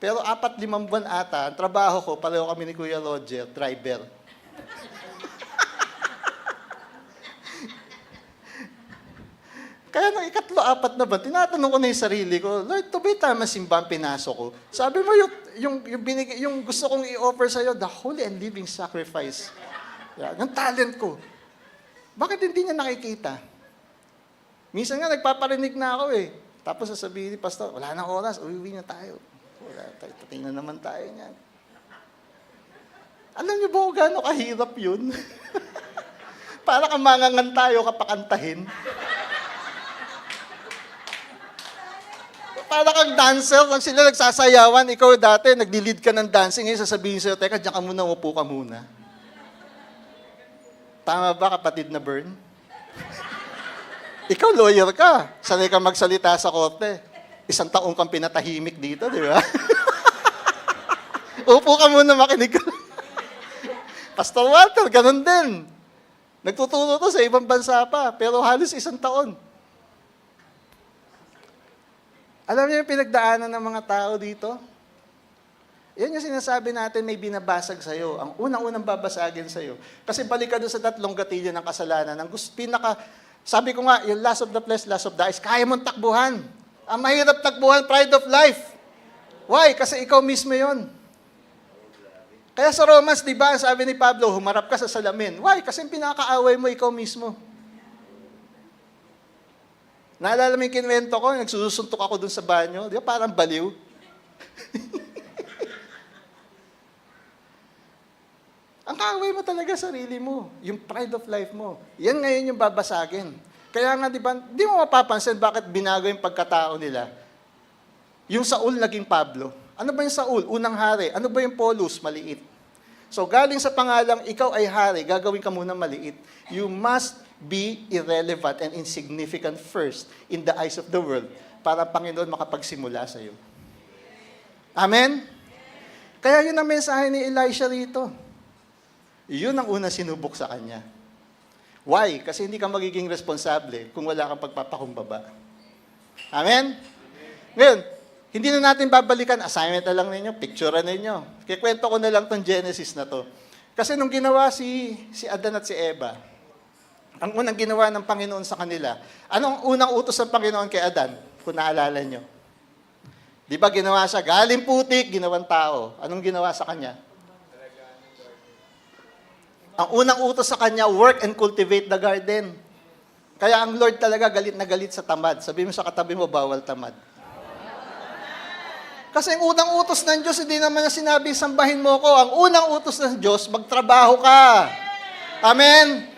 Speaker 1: Pero 4-5 buwan ata, ang trabaho ko, pareho kami ni Kuya Roger, driver. Kaya nung 3-4 na ba, tinatanong ko na yung sarili ko, Lord, to ba tama simbang pinasok ko? Sabi mo, yung gusto kong i-offer sa'yo, the holy and living sacrifice. Yung talent ko. Bakit hindi niya nakikita? Minsan nga, nagpaparinig na ako eh. Tapos sasabihin ni Pastor, wala nang oras, uwi na tayo. Tingnan naman tayo niyan. Alam niyo ba kung gaano kahirap yun? Para kang mangangan tayo kapakantahin. Para kang dancer, lang sila nagsasayawan, ikaw dati, nagli-lead ka ng dancing, ngayon sasabihin sa'yo, teka, diyan ka muna, upo ka muna. Tama ba, kapatid na Bern? Ikaw, lawyer ka. Sanay ka magsalita sa korte. 1 taong kang pinatahimik dito, di ba? Upo ka muna, makinig ka. Pastor Walter, ganun din. Nagtuturo to sa ibang bansa pa, pero halos 1 taon. Alam niyo yung pinagdaanan ng mga tao dito? Yan yung sinasabi natin may binabasag sa'yo. Ang unang-unang babasagin sa'yo. Kasi balik ka doon sa 3 gatilyo ng kasalanan. Ang sabi ko nga, yung lust of the flesh, lust of the eyes, kaya mong takbuhan. Ang mahirap takbuhan, pride of life. Why? Kasi ikaw mismo yon. Kaya sa Romans, di ba, sabi ni Pablo, humarap ka sa salamin. Why? Kasi pinakaaway mo ikaw mismo. Naalala mo yung kinwento ko, nagsusuntok ako dun sa banyo. Di ba, parang baliw. Ang kaaway mo talaga sarili mo. Yung pride of life mo. Yan ngayon yung babasagin. Kaya nga, di ba, di mo mapapansin bakit binago yung pagkatao nila. Yung Saul naging Pablo. Ano ba yung Saul? Unang hari. Ano ba yung Paulus? Maliit. So, galing sa pangalang, ikaw ay hari, gagawin ka muna maliit. You must be irrelevant and insignificant first in the eyes of the world para ang Panginoon makapagsimula sa iyo. Amen? Kaya yun ang mensahe ni Elisha rito. Yun ang unang sinubok sa kanya. Why? Kasi hindi ka magiging responsable kung wala kang pagpapakumbaba. Amen? Ngayon, hindi na natin babalikan, assignment na lang ninyo, picturean ninyo. Kikwento ko na lang tong Genesis na to. Kasi nung ginawa si Adan at si Eva, ang unang ginawa ng Panginoon sa kanila, anong unang utos ng Panginoon kay Adan? Kung naalala nyo. Di ba ginawa siya, galing putik, ginawang tao. Anong ginawa sa kanya? Ang unang utos sa kanya, work and cultivate the garden. Kaya ang Lord talaga galit na galit sa tamad. Sabi mo sa katabi mo, bawal tamad. Kasi ang unang utos ng Diyos, hindi naman niya sinabing sambahin mo ko. Ang unang utos ng Diyos, magtrabaho ka. Amen?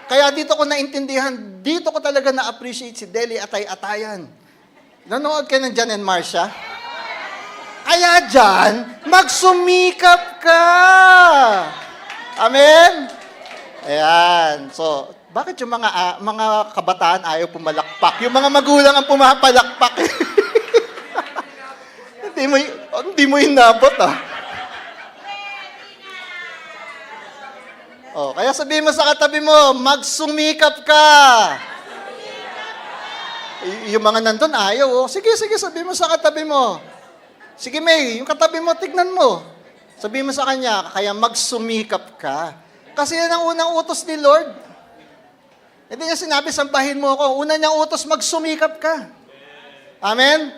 Speaker 1: Kaya dito ko naintindihan, dito ko talaga na-appreciate si Deli Atay-Atayan. Nanood kayo ng John and Marcia? Kaya dyan, magsumikap ka. Amen? Ayan. So, bakit yung mga kabataan ayaw pumalakpak? Yung mga magulang ang pumapalakpak. Hindi mo inabot, Oh, kaya sabihin mo sa katabi mo, magsumikap ka. Yung mga nandun ayaw, Sige, sabihin mo sa katabi mo. Sige, May, yung katabi mo, tignan mo. Sabihin mo sa kanya, kaya magsumikap ka. Kasi yan ang unang utos ni Lord. Hindi niya sinabi, sambahin mo ako. Una niyang utos, magsumikap ka. Amen?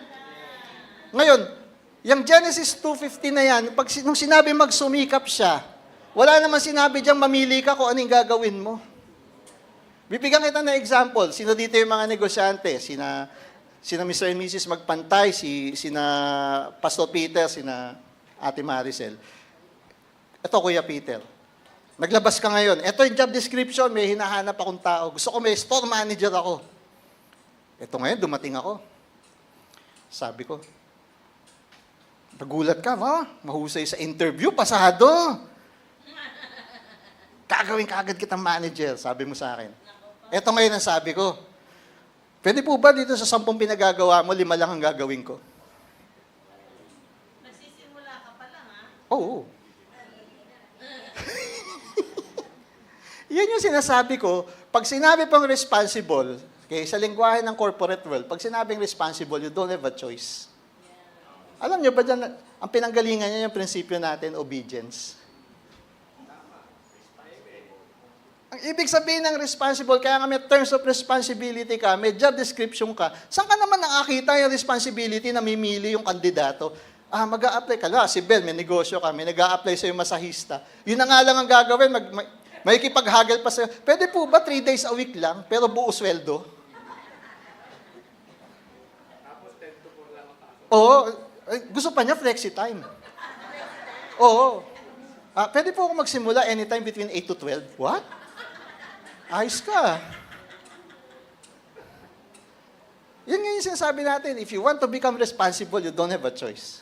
Speaker 1: Ngayon, yung Genesis 2:15 na yan, nung sinabi magsumikap siya, wala naman sinabi diyang mamili ka kung anong gagawin mo. Bibigyan kita ng example. Sino dito yung mga negosyante? Sina Mr. and Mrs. Magpantay, sina Pastor Peter, sina Ate Maricel. Ito, Kuya Peter. Naglabas ka ngayon. Ito yung job description, may hinahanap akong tao. Gusto ko may store manager ako. Ito ngayon, dumating ako. Sabi ko, nagulat ka, mahusay sa interview, pasado. Gagawin ka agad kitang manager, sabi mo sa akin. Ito ngayon ang sabi ko, pwede po ba dito sa 10 pinagagawa mo, 5 lang ang gagawin ko?
Speaker 2: Nagsisimula ka pa lang, ha?
Speaker 1: Oo. Yan yung sinasabi ko, pag sinabi pang responsible, okay, sa lingwahe ng corporate world, pag sinabing responsible, you don't have a choice. Alam nyo ba dyan, ang pinanggalingan niya yung prinsipyo natin, obedience. Ang ibig sabihin ng responsible, kaya nga may terms of responsibility ka, may job description ka, saan ka naman nakakita yung responsibility na mimili yung kandidato? Mag-a-apply ka. Si Bel, may negosyo ka, may nag-a-apply sa'yo masahista. Yun na nga lang ang gagawin, may kipag-haggle pa sa'yo. Pwede po ba 3 days a week lang, pero buo sweldo?
Speaker 3: Tapos 10 to 4 lang ang pasok.
Speaker 1: Oo. Gusto pa niya flexi time. Oo. Pwede po ako magsimula anytime between 8 to 12. What? Ayos ka. Yan nga yung sinasabi natin. If you want to become responsible, you don't have a choice.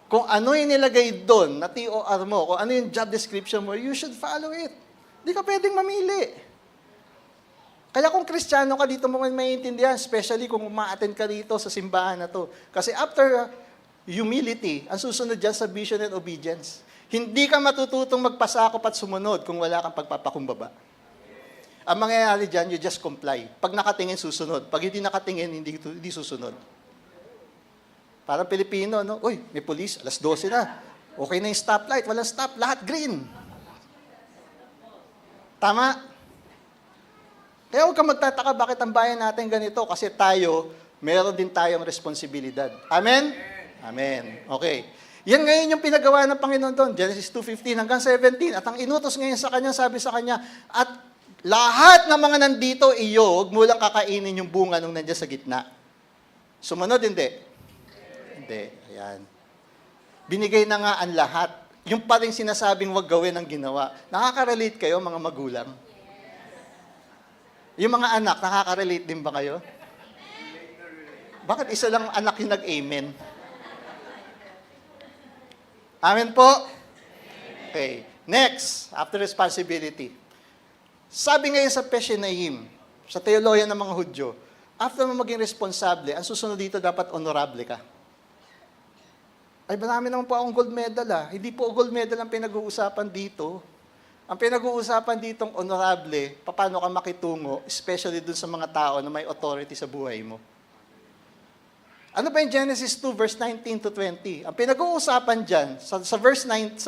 Speaker 1: Kung ano yung nilagay doon na TOR mo, kung ano yung job description mo, you should follow it. Hindi ka pwedeng mamili. Kaya kung Kristiyano ka, dito mo maintindihan, especially kung ma-attend ka dito sa simbahan na to. Kasi after humility, ang susunod dyan sa vision and obedience. Hindi ka matututong magpasakop at sumunod kung wala kang pagpapakumbaba. Ang mangyayari dyan, you just comply. Pag nakatingin, susunod. Pag hindi nakatingin, hindi susunod. Parang Pilipino, no? Uy, may police, alas 12 na. Okay na yung stoplight, walang stop, lahat green. Tama? Kaya huwag kang magtataka bakit ang bayan natin ganito. Kasi tayo, meron din tayong responsibilidad. Amen? Amen. Okay. Yan ngayon yung pinagawa ng Panginoon doon. Genesis 2:15 hanggang 17. At ang inutos ngayon sa kanya, sabi sa kanya, at lahat ng mga nandito iyog, mulang kakainin yung bunga nung nandiyan sa gitna. Sumunod, hindi. Hindi. Ayan. Binigay na nga ang lahat. Yung pa rin sinasabing wag gawin ang ginawa. Nakaka-relate kayo, mga magulang? Yung mga anak, nakaka-relate din ba kayo? Bakit isa lang anak yung nag-amen? Amen po? Okay. Next, after responsibility. Sabi ngayon sa Peshinayim, sa teolohiya ng mga Hudyo, after mo maging responsable, ang susunod dito dapat honorable ka. Ay, marami naman po akong gold medal Hindi po gold medal ang pinag-uusapan dito. Ang pinag-uusapan ditong honorable, paano ka makitungo, especially dun sa mga tao na may authority sa buhay mo. Ano ba yung Genesis 2, verse 19 to 20? Ang pinag-uusapan dyan, sa verse 19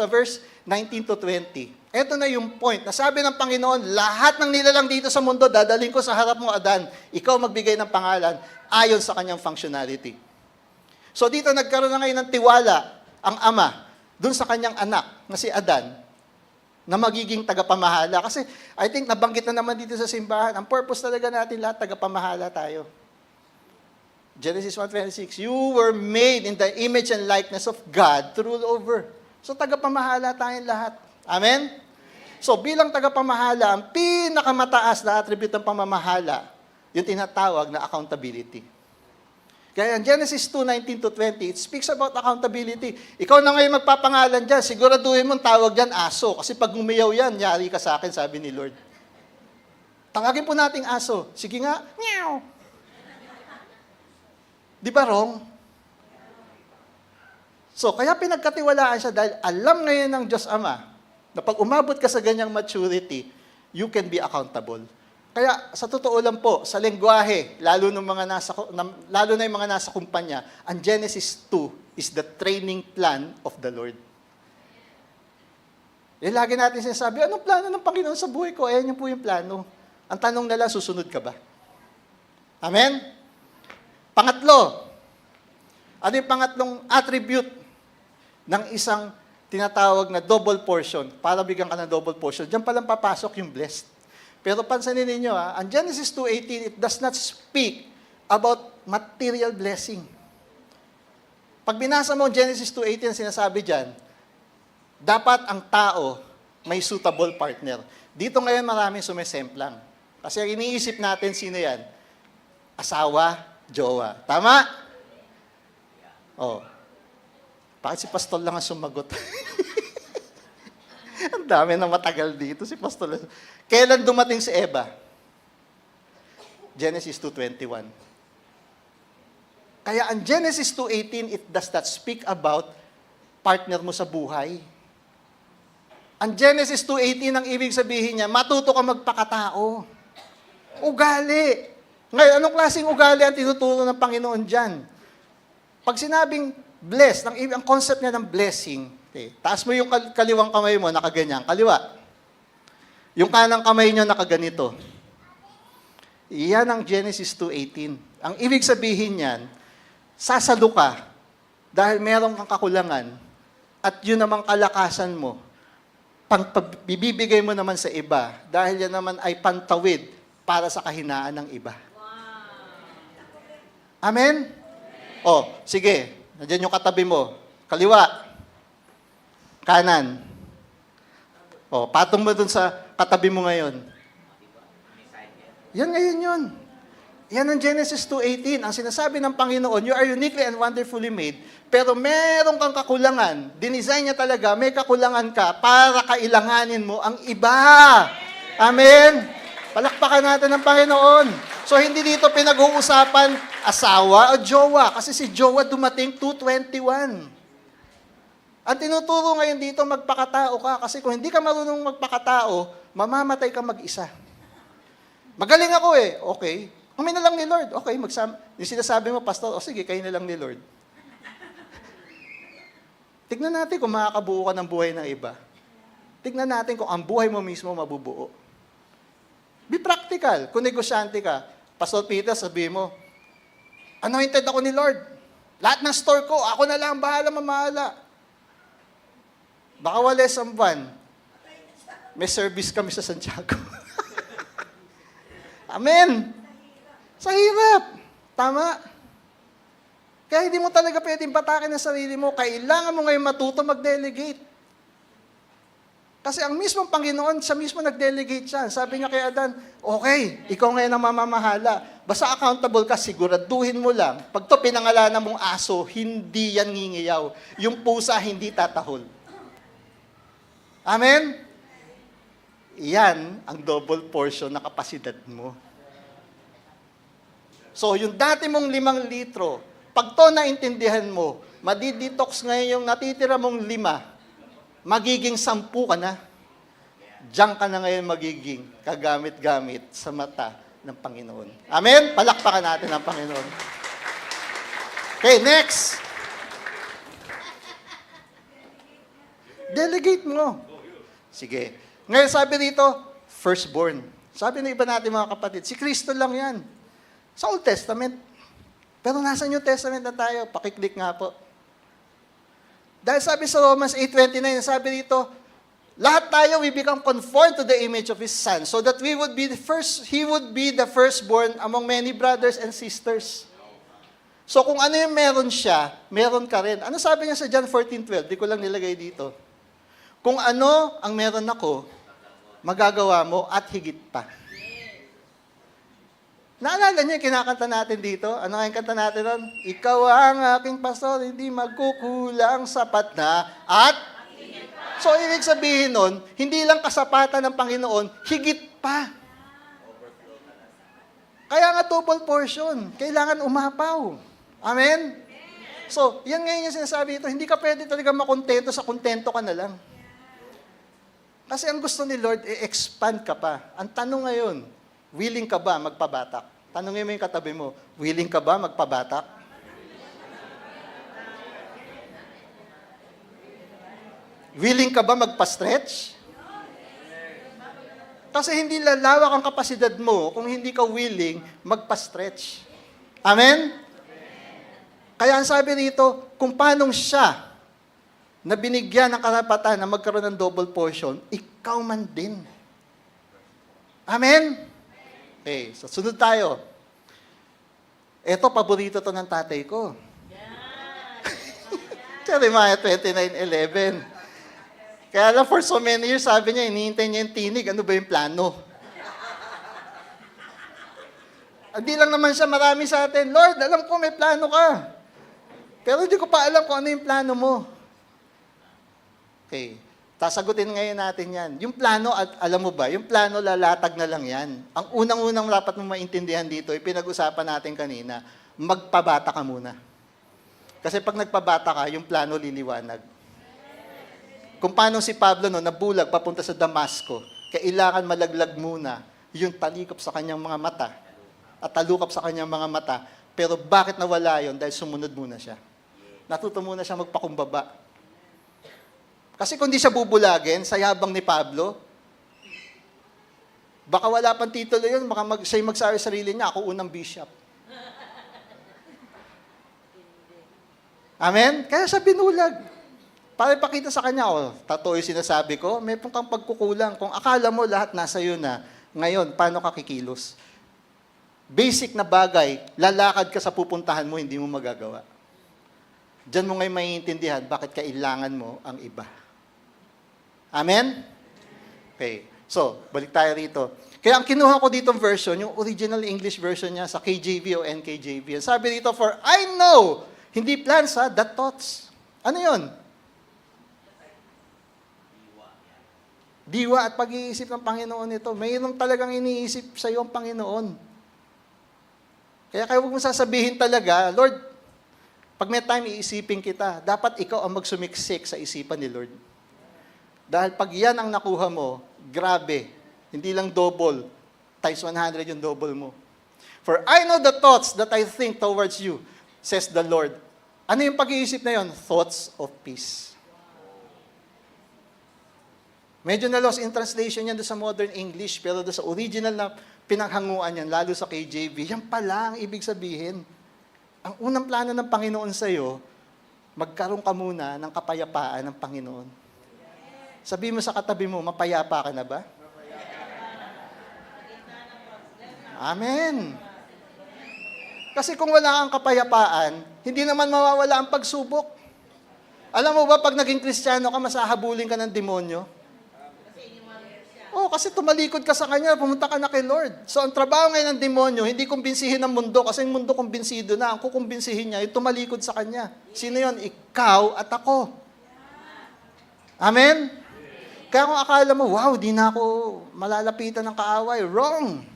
Speaker 1: to 20, ito na yung point. Nasabi ng Panginoon, lahat ng nilalang dito sa mundo, dadaling ko sa harap mo, Adan. Ikaw magbigay ng pangalan ayon sa kanyang functionality. So dito nagkaroon na ngayon ng tiwala ang Ama dun sa kanyang anak na si Adan na magiging tagapamahala. Kasi I think nabanggit na naman dito sa simbahan, ang purpose talaga natin lahat, tagapamahala tayo. Genesis 1:26, you were made in the image and likeness of God to rule over. So tagapamahala tayong lahat. Amen? So bilang tagapamahala, ang pinakamataas na attribute ng pamamahala, yung tinatawag na accountability. Kaya in Genesis 2:19 to 20, it speaks about accountability. Ikaw na ngayon magpapangalan dyan, siguraduhin mong tawag dyan aso. Kasi pag umiyaw yan, yari ka sa akin, sabi ni Lord. Tawagin po nating aso. Sige nga, meow. Di ba wrong? So, kaya pinagkatiwalaan siya dahil alam ngayon ng Diyos Ama na pag umabot ka sa ganyang maturity, you can be accountable. Kaya sa totoo lang po, sa lengguwahe, lalo na yung mga nasa kumpanya, ang Genesis 2 is the training plan of the Lord. Yan lagi natin sinasabi, anong plano ng Panginoon sa buhay ko? Ayan yung po yung plano. Ang tanong na lang, susunod ka ba? Amen? Pangatlo, ano yung pangatlong attribute ng isang tinatawag na double portion? Para bigyan ka ng double portion. Diyan palang papasok yung blessed. Pero pansinin ninyo, ang Genesis 2:18, it does not speak about material blessing. Pag binasa mo ang Genesis 2:18, sinasabi dyan, dapat ang tao may suitable partner. Dito ngayon maraming sumisemplang. Kasi ang iniisip natin, sino yan? Asawa, jowa. Tama? Oh. Bakit si Pastor lang ang sumagot? Ang dami na matagal dito si Pastor. Kailan dumating si Eva? Genesis 2:21. Kaya ang Genesis 2:18, it does not speak about partner mo sa buhay. Ang Genesis 2:18, ang ibig sabihin niya, matuto ka magpakatao. Ugali. Ngayon, anong klaseng ugali ang tinuturo ng Panginoon dyan? Pag sinabing blessed, ang concept niya ng blessing, okay, taas mo yung kaliwang kamay mo, nakaganyan, kaliwa. Yung kanang kamay nyo, nakaganito. Iyan ang Genesis 2:18. Ang ibig sabihin niyan, sasalo ka dahil meron kang kakulangan at yun namang kalakasan mo, bibibigay mo naman sa iba dahil yan naman ay pantawid para sa kahinaan ng iba. Amen? O, sige. Nandiyan yung katabi mo. Kaliwa. Kanan. O, patong mo dun sa katabi mo ngayon. Yan ngayon yun. Yan ang Genesis 2:18. Ang sinasabi ng Panginoon, you are uniquely and wonderfully made, pero meron kang kakulangan. Dinesign niya talaga, may kakulangan ka para kailanganin mo ang iba. Amen? Palakpakan natin ng Panginoon. So, hindi dito pinag-uusapan asawa o jowa. Kasi si jowa dumating 2:21. Ang tinuturo ngayon dito, magpakatao ka. Kasi kung hindi ka marunong magpakatao, mamamatay ka mag-isa. Magaling ako eh. Okay. Kami na lang ni Lord. Okay, yung sinasabi mo, Pastor, o sige, kayo na lang ni Lord. Tignan natin kung makakabuo ka ng buhay ng iba. Tignan natin kung ang buhay mo mismo mabubuo. Be practical. Kung negosyante ka, Pastor Peter, sabihin mo, anointed ako ni Lord. Lahat ng store ko, ako na lang bahala mamahala. Baka wala isang buwan, may service kami sa Santiago. Amen. Sa hirap. Tama. Kaya hindi mo talaga pwedeng patakin ang sarili mo. Kailangan mo ngayon matuto mag-delegate. Kasi ang mismong Panginoon, siya mismo nag-delegate siya. Sabi niya kay Adan, okay, ikaw ngayon ang mamamahala. Basta accountable ka, siguraduhin mo lang. Pag to pinangalanan mong aso, hindi yan ngingiyaw. Yung pusa, hindi tatahol. Amen? Yan ang double portion na kapasidad mo. So, yung dati mong 5 litro, pag to naintindihan mo, madidetox ngayon yung natitira mong 5, magiging 10 ka na. Diyan ka na ngayon magiging kagamit-gamit sa mata ng Panginoon. Amen? Palakpakan natin ang Panginoon. Okay, next. Delegate mo. Sige. Ngayon sabi dito, firstborn. Sabi ng iba natin mga kapatid, si Kristo lang yan. Sa Old Testament. Pero nasa New Testament na tayo. Pakiclick nga po. Dahil sabi sa Romans 8:29, sabi dito, lahat tayo, we become conformed to the image of His Son, so that He would be the firstborn among many brothers and sisters. So kung ano yung meron siya, meron ka rin. Ano sabi niya sa John 14:12? Di ko lang nilagay dito. Kung ano ang meron ako, magagawa mo at higit pa. Naalala niyo yung kinakanta natin dito? Ano yung kanta natin doon? Ikaw ang aking pastor, hindi magkukulang, sapat na, at so, ibig sabihin nun, hindi lang kasapatan ng Panginoon, higit pa. Kaya nga double portion, kailangan umapaw. Amen? So, yan ngayon yung sinasabi ito, hindi ka pwede talaga makontento sa kontento ka na lang. Kasi ang gusto ni Lord, i-expand ka pa. Ang tanong ngayon, willing ka ba magpabatak? Tanungin mo yung katabi mo, willing ka ba magpabatak? Willing ka ba magpa-stretch? Kasi hindi lalawak ang kapasidad mo kung hindi ka willing magpa-stretch. Amen? Kaya ang sabi rito, kung paanong siya na binigyan ng karapatan na magkaroon ng double portion, ikaw man din. Amen? Okay, so sunod tayo. Ito, paborito to ng tatay ko. Jeremiah 29:11. Kaya lang for so many years, sabi niya, hinihintay niya yung tinig. Ano ba yung plano? Hindi lang naman siya marami sa atin. Lord, alam ko may plano ka. Pero hindi ko pa alam kung ano yung plano mo. Okay. Sasagutin ngayon natin yan. Yung plano, alam mo ba, yung plano lalatag na lang yan. Ang unang-unang dapat mong maintindihan dito, pinag-usapan natin kanina, magpabata ka muna. Kasi pag nagpabata ka, yung plano liliwanag. Kung paano si Pablo nabulag papunta sa Damasco, kailangan malaglag muna yung talikop sa kanyang mga mata at talukap sa kanyang mga mata. Pero bakit nawala yon? Dahil sumunod muna siya. Natuto muna siya magpakumbaba. Kasi kung di siya bubulagin sa yabang ni Pablo, baka wala pang titulo yun, baka siya magsabi sa sarili niya, ako unang bishop. Amen? Kaya siya binulag. Para ipakita sa kanya, totoo yung sinasabi ko, may kang pagkukulang. Kung akala mo lahat nasa iyo na, ngayon, paano ka kikilos? Basic na bagay, lalakad ka sa pupuntahan mo, hindi mo magagawa. Diyan mo ngayon maiintindihan bakit kailangan mo ang iba. Amen? Okay. So, balik tayo rito. Kaya ang kinuha ko ditong version, yung original English version niya sa KJV o NKJV. Sabi dito, for I know, hindi plans the thoughts. Ano yun? Diwa at pag-iisip ng Panginoon ito. Mayroon talagang iniisip sa iyo ang Panginoon. Kaya huwag mo sasabihin talaga, Lord, pag may time iisipin kita, dapat ikaw ang magsumiksik sa isipan ni Lord. Dahil pag yan ang nakuha mo, grabe, hindi lang double, times 100 yung double mo. For I know the thoughts that I think towards you, says the Lord. Ano yung pag-iisip na yun? Thoughts of peace. Medyo na lost in translation yan doon sa modern English, pero doon sa original na pinanghanguan yan, lalo sa KJV, yan pala ang ibig sabihin. Ang unang plano ng Panginoon sa iyo, magkaroon ka muna ng kapayapaan ng Panginoon. Sabi mo sa katabi mo, mapayapa ka na ba? Amen. Kasi kung wala kang kapayapaan, hindi naman mawawala ang pagsubok. Alam mo ba, pag naging Kristiyano ka, masahabulin ka ng demonyo? Kasi tumalikod ka sa Kanya, pumunta ka na kay Lord. So, ang trabaho ngayon ng demonyo, hindi kumbinsihin ng mundo, kasi yung mundo kumbinsido na. Ang kukumbinsihin niya, yung tumalikod sa Kanya. Sino yon? Ikaw at ako. Amen? Kaya kung akala mo, wow, di na ako malalapitan ng kaaway. Wrong!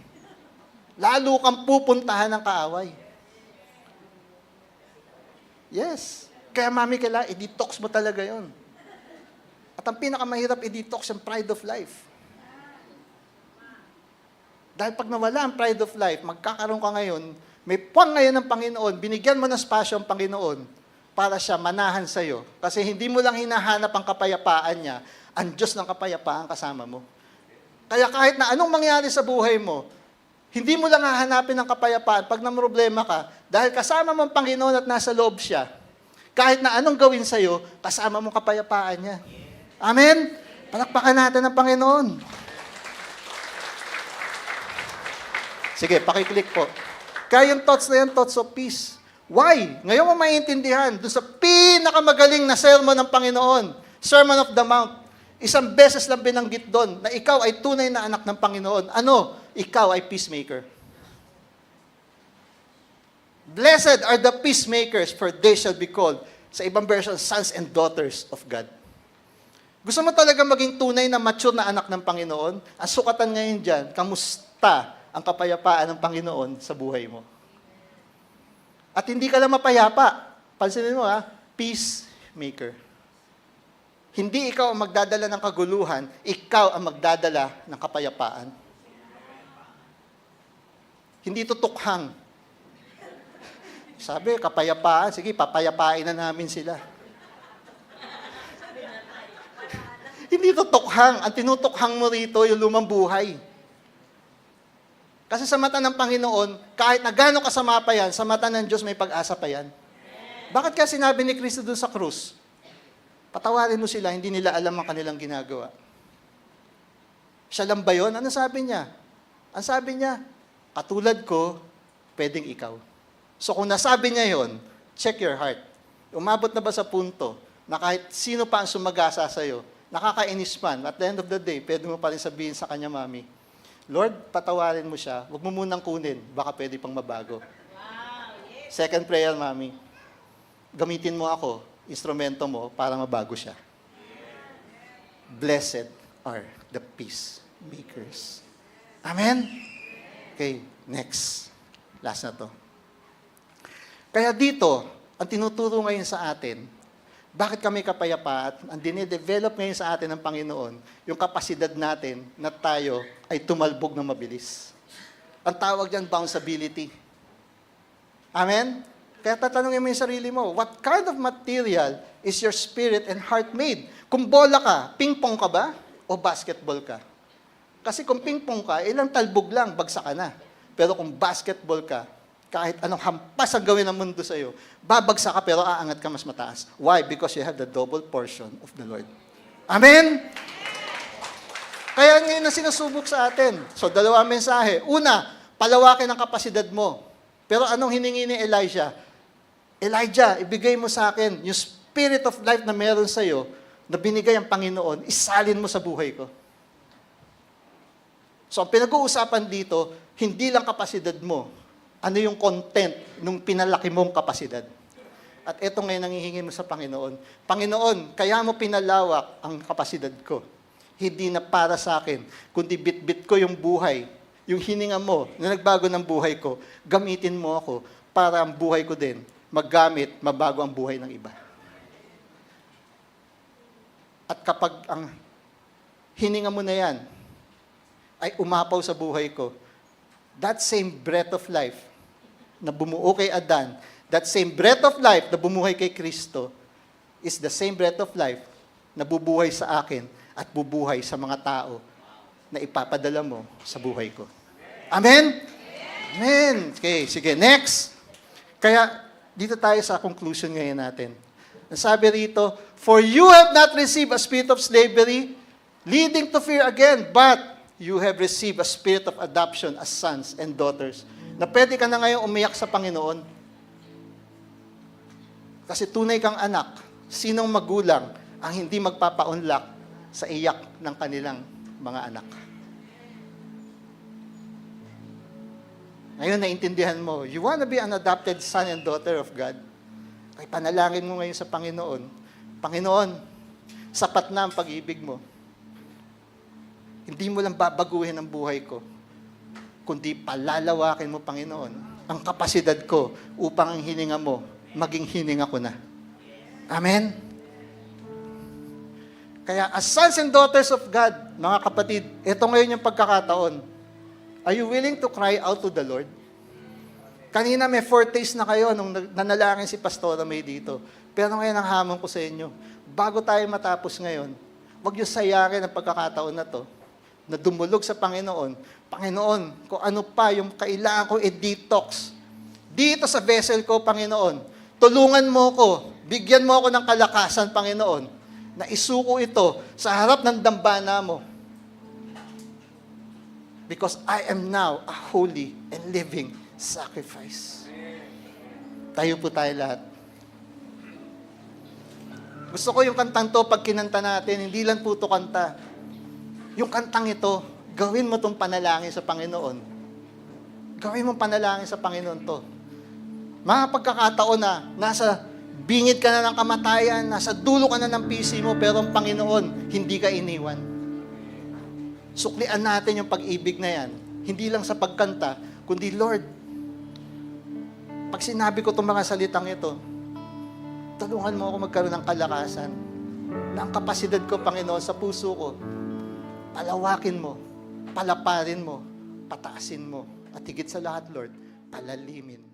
Speaker 1: Lalo kang pupuntahan ng kaaway. Yes. Kaya mami, kailangan i-detox mo talaga yon. At ang pinakamahirap i-detox yung pride of life. Dahil pag nawala ang pride of life, magkakaroon ka ngayon, may puwang ngayon ng Panginoon, binigyan mo ng spasyo ang Panginoon para siya manahan sa'yo. Kasi hindi mo lang hinahanap ang kapayapaan niya, ang Diyos ng kapayapaan kasama mo. Kaya kahit na anong mangyari sa buhay mo, hindi mo lang hahanapin ang kapayapaan pag namroblema ka, dahil kasama mo ang Panginoon at nasa loob siya. Kahit na anong gawin sa'yo, kasama mo kapayapaan niya. Amen? Palakpakan natin ang Panginoon. Sige, pakiclick po. Kaya yung thoughts na yan, thoughts of peace. Why? Ngayon mo maintindihan, doon sa pinakamagaling na sermon ng Panginoon, Sermon of the Mount, isang beses lang binanggit doon na ikaw ay tunay na anak ng Panginoon. Ano? Ikaw ay peacemaker. Blessed are the peacemakers, for they shall be called, sa ibang version, sons and daughters of God. Gusto mo talaga maging tunay na mature na anak ng Panginoon? Ang sukatan ngayon dyan, kamusta ang kapayapaan ng Panginoon sa buhay mo? At hindi ka lang mapayapa. Pansinin mo peacemaker. Hindi ikaw ang magdadala ng kaguluhan, ikaw ang magdadala ng kapayapaan. Hindi tutukhang. Sabi, kapayapaan, sige, papayapain na namin sila. Hindi tutukhang. Ang tinutukhang mo rito, yung lumang buhay. Kasi sa mata ng Panginoon, kahit na gano'ng kasama pa yan, sa mata ng Diyos may pag-asa pa yan. Bakit kaya sinabi ni Kristo dun sa krus? Patawarin mo sila, hindi nila alam ang kanilang ginagawa. Siya lang ba yun? Ano sabi niya? Ang sabi niya, katulad ko, pwedeng ikaw. So kung nasabi niya yon, check your heart. Umabot na ba sa punto na kahit sino pa ang sumagasa sa'yo, nakakainis man, at the end of the day, pwede mo pa rin sabihin sa kanya, Mami, Lord, patawarin mo siya, huwag mo munang kunin, baka pwede pang mabago. Second prayer, Mami, gamitin mo ako, instrumento mo, para mabago siya. Blessed are the peacemakers. Amen? Okay, next. Last na to. Kaya dito, ang tinuturo ngayon sa atin, bakit kami kapayapaan? Ang dinidevelop ngayon sa atin ng Panginoon, yung kapasidad natin na tayo ay tumalbog ng mabilis. Ang tawag diyan, bounceability. Amen? Kaya tatanungin mo yung sarili mo, what kind of material is your spirit and heart made? Kung bola ka, ping-pong ka ba? O basketball ka? Kasi kung ping-pong ka, ilang talbog lang, bagsak ka na. Pero kung basketball ka, kahit anong hampas ang gawin ng mundo sa iyo, babagsak ka pero aangat ka mas mataas. Why? Because you have the double portion of the Lord. Amen? Kaya ngayon na sinusubok sa atin. So, dalawa mensahe. Una, palawakin ang kapasidad mo. Pero anong hiningi ni Elijah? Elijah, ibigay mo sa akin yung spirit of life na meron sa iyo, na binigay ang Panginoon, isalin mo sa buhay ko. So, ang pinag-uusapan dito, hindi lang kapasidad mo, ano yung content nung pinalaki mong kapasidad. At ito ngayon nangihingi mo sa Panginoon. Panginoon, kaya mo pinalawak ang kapasidad ko. Hindi na para sa akin, kundi bit-bit ko yung buhay, yung hininga mo na nagbago ng buhay ko, gamitin mo ako para ang buhay ko din maggamit, mabago ang buhay ng iba. At kapag ang hininga mo na yan ay umapaw sa buhay ko, that same breath of life na bumuo kay Adan, that same breath of life na bumuhay kay Kristo, is the same breath of life na bubuhay sa akin at bubuhay sa mga tao na ipapadala mo sa buhay ko. Amen? Amen. Okay, sige, next. Kaya, dito tayo sa conclusion ngayon natin. Sabi rito, for you have not received a spirit of slavery, leading to fear again, but you have received a spirit of adoption as sons and daughters, na pwede ka na ngayon umiyak sa Panginoon. Kasi tunay kang anak, sinong magulang ang hindi magpapaunlak sa iyak ng kanilang mga anak? Ngayon, naintindihan mo, you wanna be an adopted son and daughter of God? Ay panalangin mo ngayon sa Panginoon, Panginoon, sapat na ang pag-ibig mo. Hindi mo lang babaguhin ang buhay ko, kundi palalawakin mo, Panginoon, ang kapasidad ko upang ang hininga mo, maging hininga ko na. Amen? Kaya as sons and daughters of God, mga kapatid, ito ngayon yung pagkakataon. Are you willing to cry out to the Lord? Kanina may foretaste na kayo nung nanalangin si Pastora May dito. Pero ngayon ang hamon ko sa inyo, bago tayo matapos ngayon, huwag niyo sayangin ang pagkakataon na to, na dumulog sa Panginoon. Panginoon, kung ano pa yung kailangan ko i-detox. Dito sa vessel ko, Panginoon, tulungan mo ko, bigyan mo ako ng kalakasan, Panginoon, na isuko ito sa harap ng dambana mo. Because I am now a holy and living sacrifice. Tayo po tayo lahat. Gusto ko yung kantang to, pag kinanta natin, hindi lang po to kanta. Yung kantang ito, gawin mo tong panalangin sa Panginoon. Gawin mo panalangin sa Panginoon to. Mga pagkakataon na, nasa bingid ka na ng kamatayan, nasa dulo ka na ng PC mo, pero ang Panginoon, hindi ka iniwan. Suklian natin yung pag-ibig na yan. Hindi lang sa pagkanta, kundi Lord, pag sinabi ko itong mga salitang ito, tulungan mo ako magkaroon ng kalakasan, na ang kapasidad ko, Panginoon, sa puso ko, palawakin mo, palaparin mo, pataasin mo, at higit sa lahat, Lord, palalimin